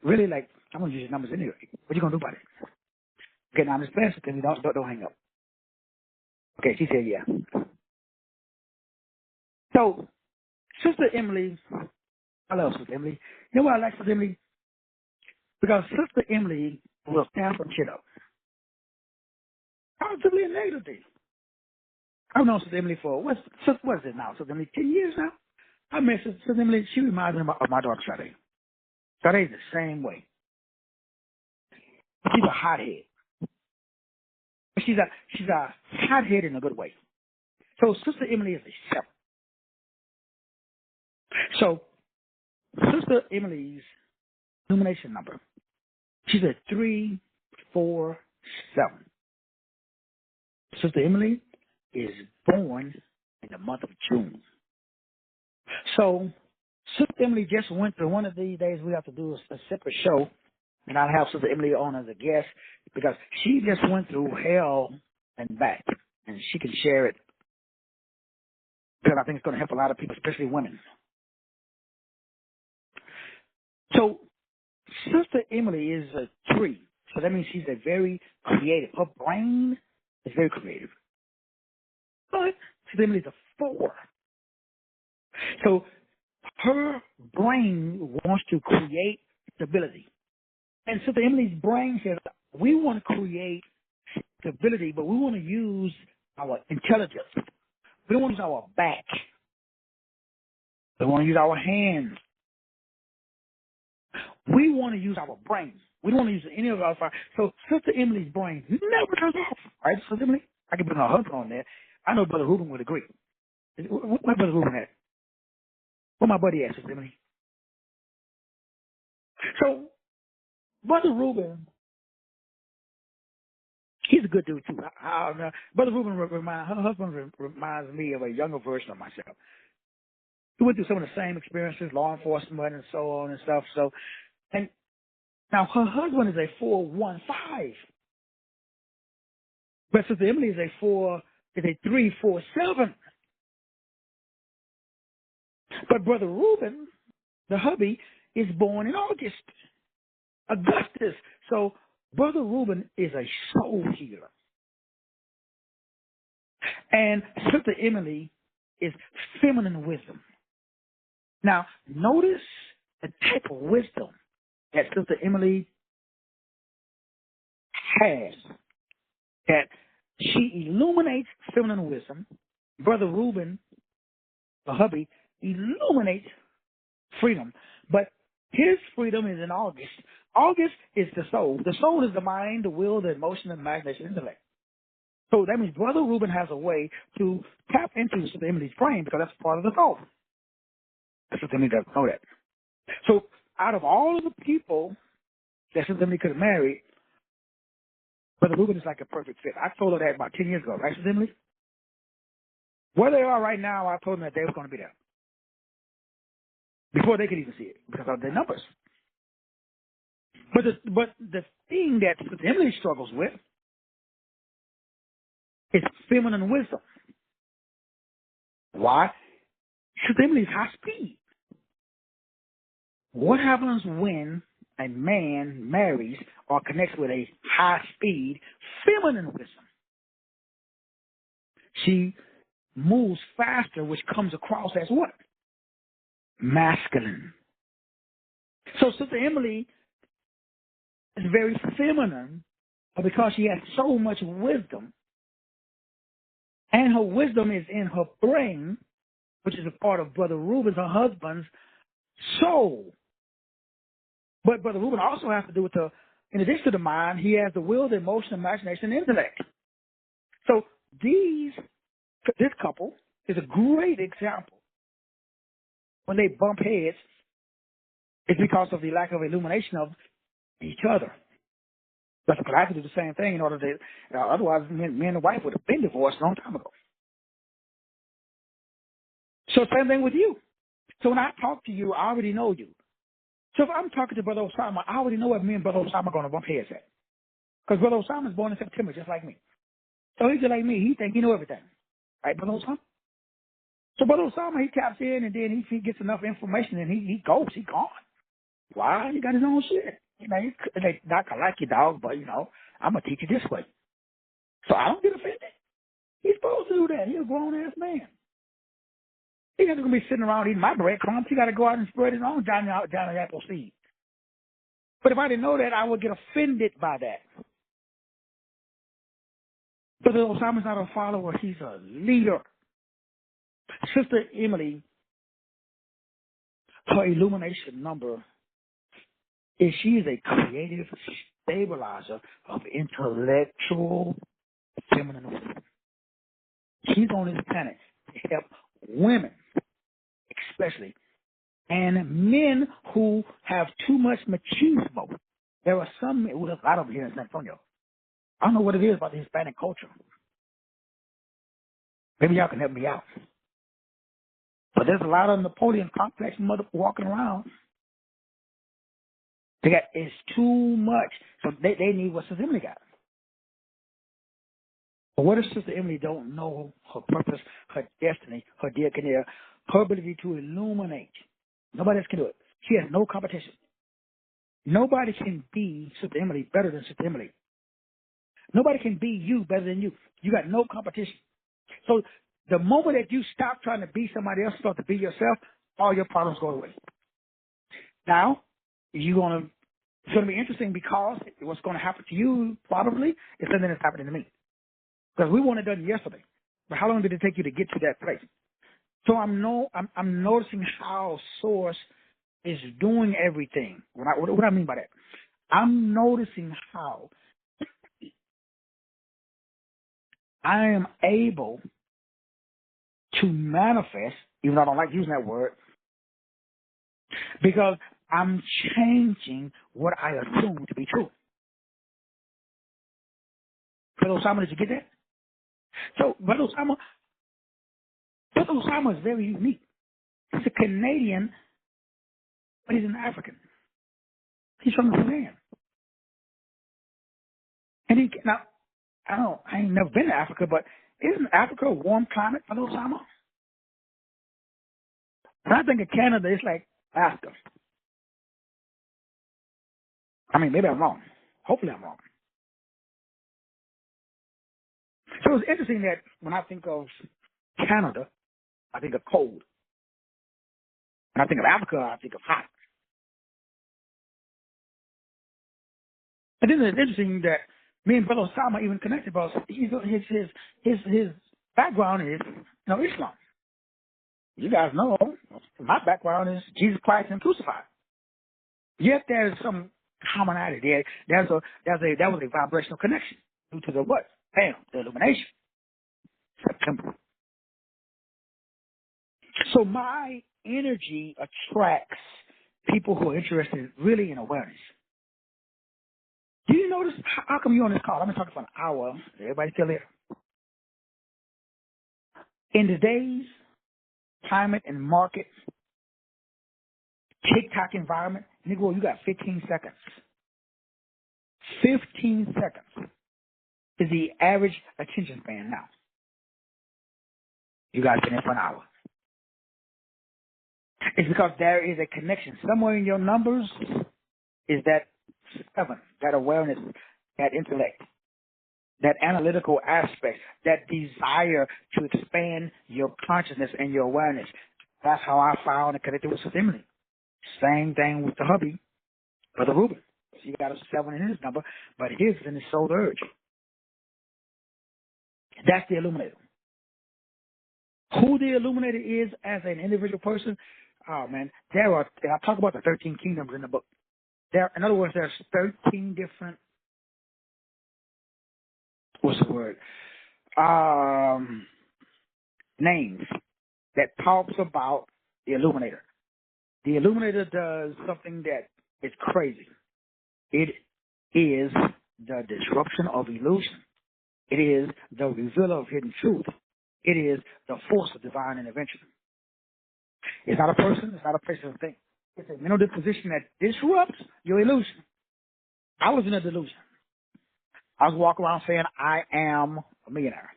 really, I'm going to use your numbers anyway. What are you going to do about it? Okay, now I'm just playing, Sister Emily. Don't hang up. Okay, she said yeah. So, Sister Emily, I love Sister Emily. You know why I like Sister Emily? Because Sister Emily will stand for shit up. Positively and negatively. I've known Sister Emily for, what is it now? Sister Emily, 10 years now? I met Sister Emily, she reminds me of my daughter, Sade. Sade's the same way. She's a hothead. She's a hothead in a good way. So Sister Emily is a 7. So Sister Emily's illumination number, she's a 347. Sister Emily is born in the month of June. So Sister Emily just went through, one of these days we have to do a separate show, and I'll have Sister Emily on as a guest because she just went through hell and back, and she can share it because I think it's going to help a lot of people, especially women. So Sister Emily is a 3, so that means she's a very creative. Her brain is very creative. But Sister Emily is a 4. So her brain wants to create stability. And Sister Emily's brain says, we want to create stability, but we want to use our intelligence. We don't want to use our back. We want to use our hands. We want to use our brain. We don't want to use any of our fire. So Sister Emily's brain never turns off. Right, Sister Emily? I can put her husband on there. I know Brother Ruben would agree. What Brother Ruben at? Where my buddy at, Sister Emily? So Brother Ruben, he's a good dude too. Brother Ruben her husband reminds me of a younger version of myself. He went through some of the same experiences, law enforcement and so on and stuff. So, and now her husband is a 415, but Sister Emily is a 347. But Brother Ruben, the hubby, is born in Augustus. So Brother Ruben is a soul healer. And Sister Emily is feminine wisdom. Now, notice the type of wisdom that Sister Emily has that she illuminates feminine wisdom. Brother Reuben, the hubby, illuminates freedom. But his freedom is in August. August is the soul. The soul is the mind, the will, the emotion, the imagination, the intellect. So that means Brother Reuben has a way to tap into Sister Emily's brain because that's part of the soul. Sister Emily doesn't know that. So out of all of the people that Sister Emily could have married, Brother Reuben is like a perfect fit. I told her that about 10 years ago, right, Sister Emily? Where they are right now, I told them that they were going to be there before they could even see it because of their numbers. But the thing that Sister Emily struggles with is feminine wisdom. Why? Sister Emily is high speed. What happens when a man marries or connects with a high speed feminine wisdom? She moves faster, which comes across as what? Masculine. So Sister Emily is very feminine because she has so much wisdom, and her wisdom is in her brain, which is a part of Brother Reuben's, her husband's soul. But Brother Reuben also has to do with in addition to the mind, he has the will, the emotion, imagination, and intellect. So this couple is a great example. When they bump heads, it's because of the lack of illumination of each other. That's because I have to do the same thing in order to, otherwise me and the wife would have been divorced a long time ago. So same thing with you. So when I talk to you, I already know you. So if I'm talking to Brother Osama, I already know what me and Brother Osama are going to bump heads at. Because Brother Osama is born in September, just like me. So he's just like me. He thinks he knows everything. Right, Brother Osama? So Brother Osama, he taps in, and then he gets enough information, and he goes. He gone. Why? He got his own shit. You know, they not gonna like you, dog, but, I'm going to teach you this way. So I don't get offended. He's supposed to do that. He's a grown-ass man. He's not going to be sitting around eating my breadcrumbs. He got to go out and spread his own Johnny Apple seed. But if I didn't know that, I would get offended by that. But Osama's not a follower. He's a leader. Sister Emily, her illumination number is she is a creative stabilizer of intellectual feminine wisdom. She's on this planet to help women, especially, and men who have too much machismo. There are some, a lot of them here in San Antonio. I don't know what it is about the Hispanic culture. Maybe y'all can help me out. But there's a lot of Napoleon complex mother walking around. It's too much. So they need what Sister Emily got. But what if Sister Emily don't know her purpose, her destiny, her diaconia, her ability to illuminate? Nobody else can do it. She has no competition. Nobody can be Sister Emily better than Sister Emily. Nobody can be you better than you. You got no competition. So the moment that you stop trying to be somebody else, start to be yourself, all your problems go away. Now, it's going to be interesting because what's going to happen to you probably is something that's happening to me. Because we wanted it done yesterday. But how long did it take you to get to that place? So I'm noticing how Source is doing everything. What do I mean by that? I'm noticing how I am able to manifest, even though I don't like using that word, because I'm changing what I assume to be true. Brother Osama, did you get that? So Brother Osama is very unique. He's a Canadian, but he's an African. He's from Sudan. And I ain't never been to Africa, but isn't Africa a warm climate, Brother Osama? When I think of Canada, it's like Alaska. I mean, maybe I'm wrong. Hopefully I'm wrong. So it's interesting that when I think of Canada, I think of cold. When I think of Africa, I think of hot. And then it's interesting that Me and Brother Osama even connected, but his background is Islam. You guys know my background is Jesus Christ and crucified. Yet there's some commonality there. That was a vibrational connection due to the what? Bam, the illumination. September. So my energy attracts people who are interested really in awareness. Do you notice how come you're on this call? I've been talking for an hour. Everybody still here? In today's climate and market, TikTok environment, nigga, you got 15 seconds. 15 seconds is the average attention span now. You guys been in for an hour. It's because there is a connection. Somewhere in your numbers is that 7, that awareness, that intellect, that analytical aspect, that desire to expand your consciousness and your awareness. That's how I found and connected with Subliminally. Same thing with the hubby, Brother Ruben. He got a 7 in his number, but his is in his soul urge. That's the Illuminator. Who the Illuminator is as an individual person, oh man, I talk about the 13 kingdoms in the book. In other words, there's 13 different, what's the word, names that talks about the Illuminator. The Illuminator does something that is crazy. It is the disruption of illusion. It is the revealer of hidden truth. It is the force of divine intervention. It's not a person. It's not a place or a thing. It's a mental disposition that disrupts your illusion. I was in a delusion. I was walking around saying, I am a millionaire.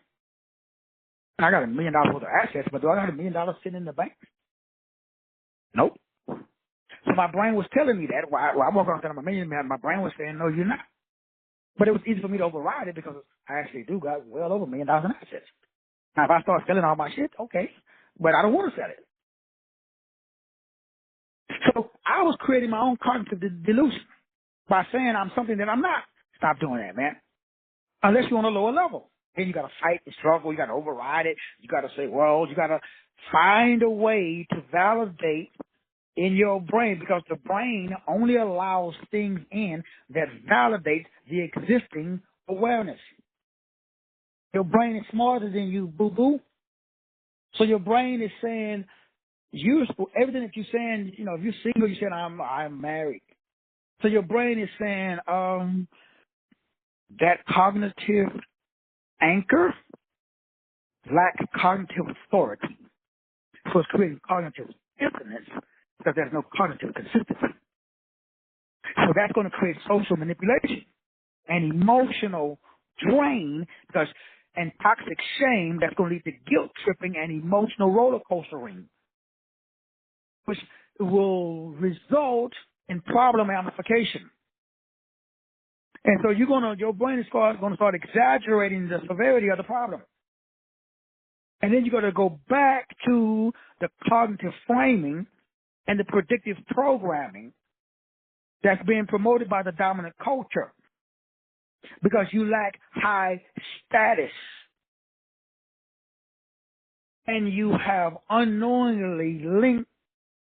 And I got $1 million worth of assets, but do I got $1 million sitting in the bank? Nope. So my brain was telling me that. While I walked around saying I'm a millionaire, my brain was saying, no, you're not. But it was easy for me to override it because I actually do got well over $1 million in assets. Now, if I start selling all my shit, okay. But I don't want to sell it. So I was creating my own cognitive delusion by saying I'm something that I'm not. Stop doing that, man. Unless you're on a lower level. Then you got to fight and struggle. You got to override it. You got to say, well, you got to find a way to validate in your brain, because the brain only allows things in that validates the existing awareness. Your brain is smarter than you, boo-boo. So your brain is saying, everything that you're saying, if you're single, you're saying, I'm married. So your brain is saying, that cognitive anchor lacks cognitive authority. So it's creating cognitive dissonance because there's no cognitive consistency. So that's going to create social manipulation and emotional drain and toxic shame that's going to lead to guilt tripping and emotional roller coastering, which will result in problem amplification. And so your brain is going to start exaggerating the severity of the problem. And then you're going to go back to the cognitive framing and the predictive programming that's being promoted by the dominant culture because you lack high status and you have unknowingly linked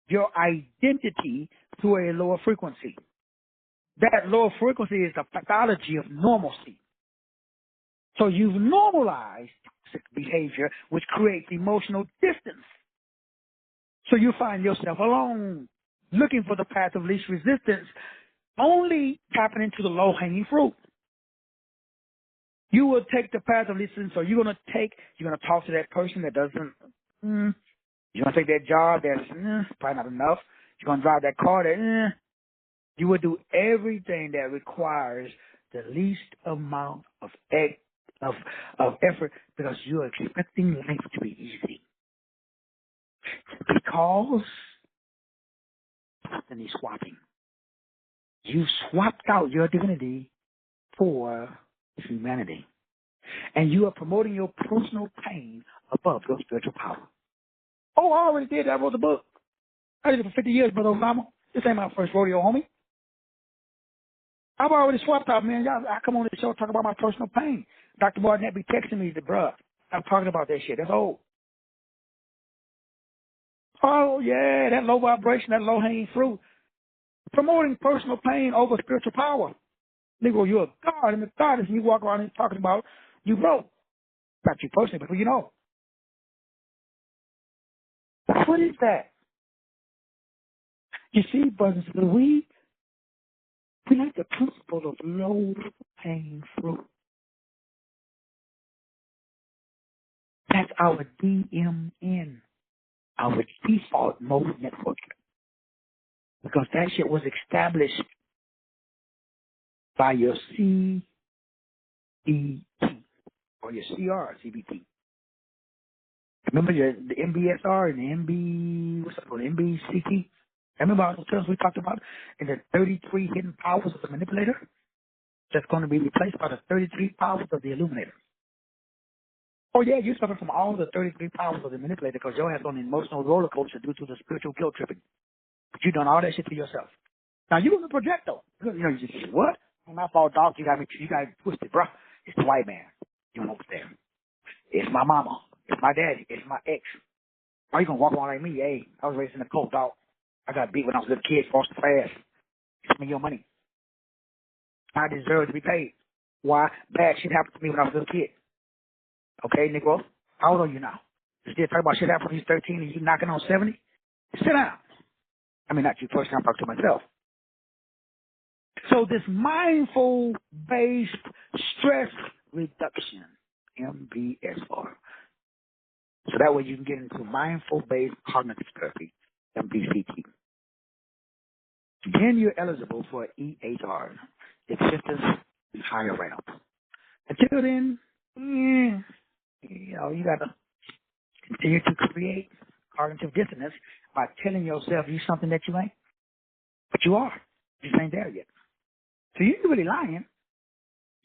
your identity to a lower frequency. That lower frequency is the pathology of normalcy. So you've normalized toxic behavior, which creates emotional distance. So you find yourself alone, looking for the path of least resistance, only tapping into the low-hanging fruit. You will take the path of least resistance, so you're going to talk to that person that doesn't, you're going to take that job that's probably not enough. You're going to drive that car that, you will do everything that requires the least amount of effort because you're expecting life to be easy. Because destiny swapping. You swapped out your divinity for humanity. And you are promoting your personal pain above your spiritual power. Oh, I already did that. I wrote the book. I did it for 50 years, Brother Obama. This ain't my first rodeo, homie. I've already swapped out, man. Y'all, I come on the show talk about my personal pain. Dr. Barnett be texting me, the bruh. I'm talking about that shit. That's old. Oh, yeah, that low vibration, that low-hanging fruit. Promoting personal pain over spiritual power. Nigga, you're a god and a goddess, and you walk around and talking about you broke. Not you personally, but who you know. What is that? You see, brothers, we like the principle of low-hanging fruit. That's our DMN, our default mode network. Because that shit was established by your CBT or your CBT. Remember the MBSR and the what's it called, MBCT? Remember all those terms we talked about in the 33 hidden powers of the manipulator? That's going to be replaced by the 33 powers of the illuminator. Oh yeah, you suffer from all the 33 powers of the manipulator because your ass on an emotional roller coaster due to the spiritual guilt tripping. But you done all that shit to yourself. Now you gonna project though. You know, you just say, what? My fault, dog. You got it twisted, bro. It's the white man. You don't understand. It's my mama. It's my daddy. It's my ex. Why you gonna walk around like me? Hey, I was raised in a cult, dog. I got beat when I was a little kid, forced to fast. Give me your money. I deserve to be paid. Why? Bad shit happened to me when I was a little kid. Okay, Negro? How old are you now? You still talking about shit happened when you 13 and you knocking on 70? Sit down. I mean, not you personally, I'm talking to myself. So this mindful-based stress reduction, MBSR. So that way you can get into mindful-based cognitive therapy, MBCT. Then you're eligible for EHR, existence in higher realms. Until then, you know, you got to continue to create cognitive dissonance by telling yourself you something that you ain't. But you are. You just ain't there yet. So you ain't really lying.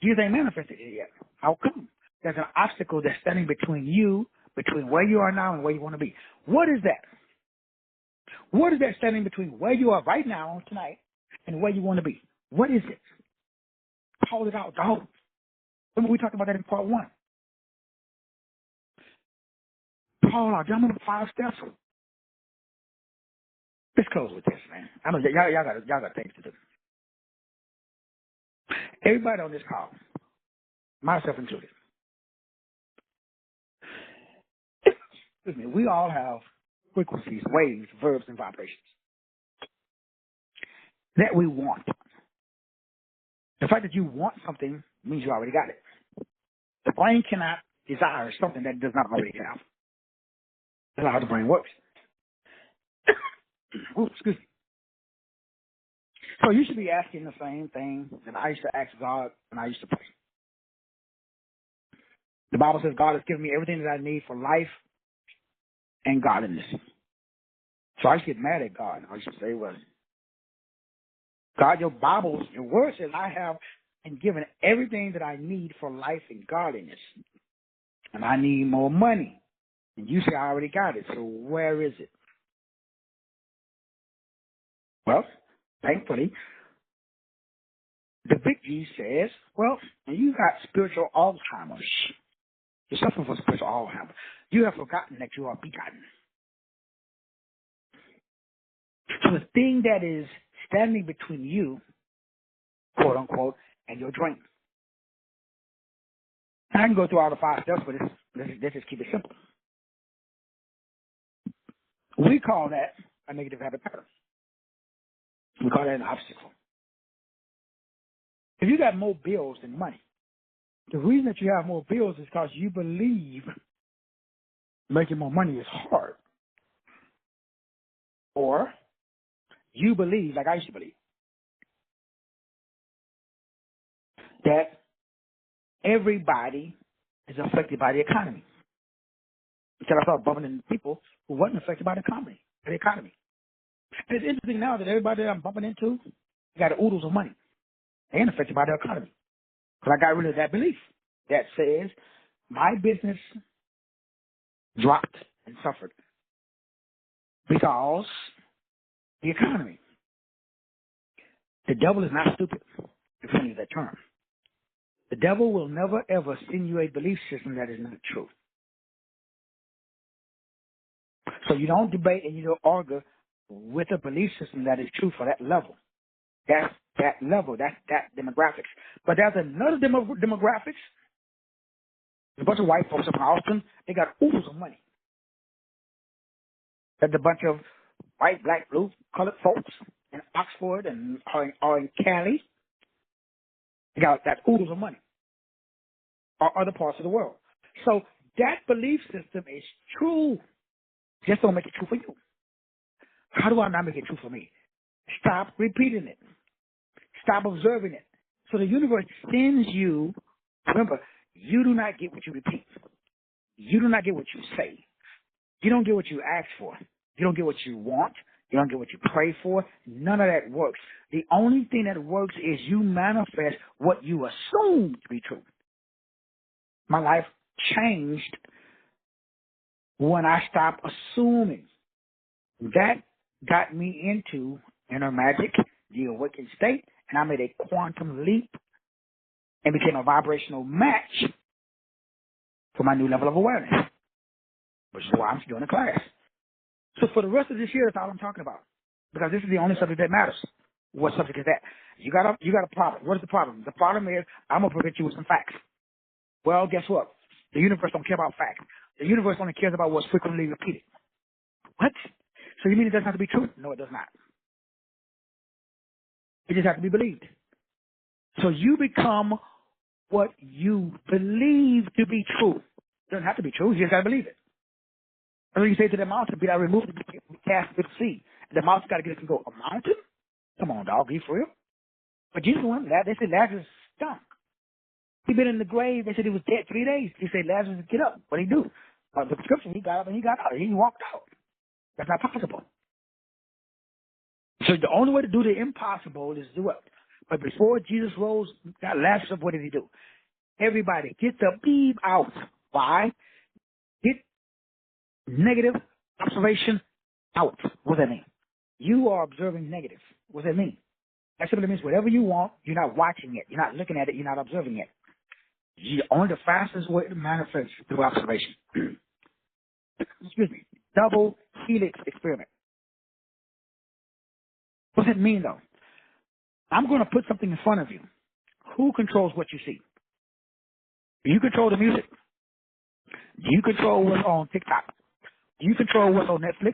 You just ain't manifested it yet. How come? There's an obstacle that's standing between you, between where you are now and where you want to be. What is that? What is that standing between where you are right now, tonight, and where you want to be? What is it? Call it out, dog. Remember we talked about that in part 1. Call out. Y'all remember 5 steps? Let's close with this, man. I know y'all got things to do. Everybody on this call, myself included, excuse me, we all have frequencies, waves, verbs, and vibrations that we want. The fact that you want something means you already got it. The brain cannot desire something that it does not already have. That's not how the brain works. Ooh, excuse me. So you should be asking the same thing that I used to ask God when I used to pray. The Bible says God has given me everything that I need for life and godliness. So I used to get mad at God. I used to say, well, God, your word says I have been given everything that I need for life and godliness. And I need more money. And you say I already got it. So where is it? Well, thankfully, the big G says, well, you got spiritual Alzheimer's. You're suffering from spiritual Alzheimer's. You have forgotten that you are begotten. So the thing that is standing between you, quote unquote, and your dream. And I can go through all the 5 steps, but let's just keep it simple. We call that a negative habit pattern. We call that an obstacle. If you got more bills than money, the reason that you have more bills is because you believe making more money is hard. Or you believe, like I used to believe, that everybody is affected by the economy. Until I started bumping into people who wasn't affected by the economy. And it's interesting now that everybody that I'm bumping into got oodles of money. They ain't affected by the economy. Because I got rid of that belief that says my business dropped and suffered because the economy. The devil is not stupid. if you use that term. The devil will never, ever send you a belief system that is not true. So you don't debate and you don't argue with a belief system that is true for that level. That's that level. That's that demographics. But there's another demographics. There's a bunch of white folks up in Austin. They got oodles of money. There's a bunch of white, black, blue, colored folks in Oxford and or in Cali. They got that oodles of money. Or other parts of the world. So that belief system is true. Just don't make it true for you. How do I not make it true for me? Stop repeating it. Stop observing it. So the universe sends you, remember, you do not get what you repeat. You do not get what you say. You don't get what you ask for. You don't get what you want. You don't get what you pray for. None of that works. The only thing that works is you manifest what you assume to be true. My life changed when I stopped assuming. That got me into inner magic, the awakened state, and I made a quantum leap and became a vibrational match for my new level of awareness, which is why I'm doing a class. So for the rest of this year, that's all I'm talking about, because this is the only subject that matters. What subject is that? You got a problem. What is the problem? The problem is I'm gonna present you with some facts. Well, guess what? The universe don't care about facts. The universe only cares about what's frequently repeated. What? So you mean it doesn't have to be true? No, it does not. It just has to be believed. So you become what you believe to be true. It doesn't have to be true. You just got to believe it. And when you say to the mountain, be thou removed and be cast into the sea. The mountain got to get up and go, a mountain? Come on, dog. Are you for real? But Jesus went, they said Lazarus stunk. He been in the grave. They said he was dead 3 days. He said, Lazarus, get up. What did he do? The prescription, he got up and he got out. He walked out. That's not possible. So the only way to do the impossible is to do it. But before Jesus rose, got Lazarus up, what did he do? Everybody, get the beam out. Why? Get negative observation out. What does that mean? You are observing negative. What does that mean? That simply means whatever you want, you're not watching it. You're not looking at it. You're not observing it. Only the fastest way to manifest through observation. Excuse me. Double helix experiment. What does it mean, though? I'm going to put something in front of you. Who controls what you see? Do you control the music? Do you control what's on TikTok? Do you control what's on Netflix?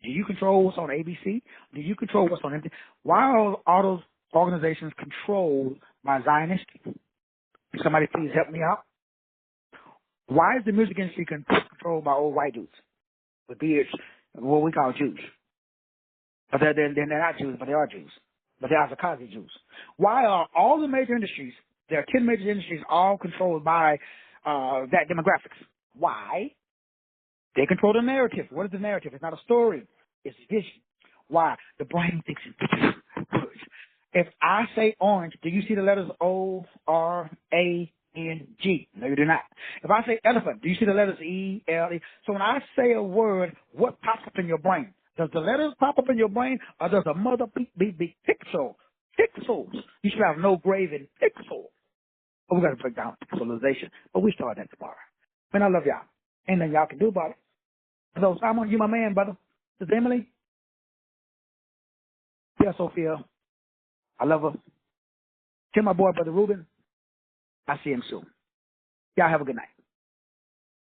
Do you control what's on ABC? Do you control what's on MTV? Why are all those organizations controlled by Zionists? Somebody please help me out. Why is the music industry controlled by old white dudes with beards, what we call Jews? But they're not Jews, but they are Jews. But they are Zakazi Jews. Why are all the major industries, there are 10 major industries, all controlled by that demographics? Why? They control the narrative. What is the narrative? It's not a story. It's vision. Why? The brain thinks in pictures and words. If I say orange, do you see the letters O-R-A-N-G? No, you do not. If I say elephant, do you see the letters E-L-E? So when I say a word, what pops up in your brain? Does the letters pop up in your brain, or does the mother big pixel? Pixels. You should have no grave in pixel. But we got to break down pixelization. But we start that tomorrow. Man, I love y'all. Ain't nothing y'all can do about it. So Simon, you my man, brother. This is Emily. Yeah, Sophia. I love her. Tell my boy, Brother Ruben, I see him soon. Y'all have a good night.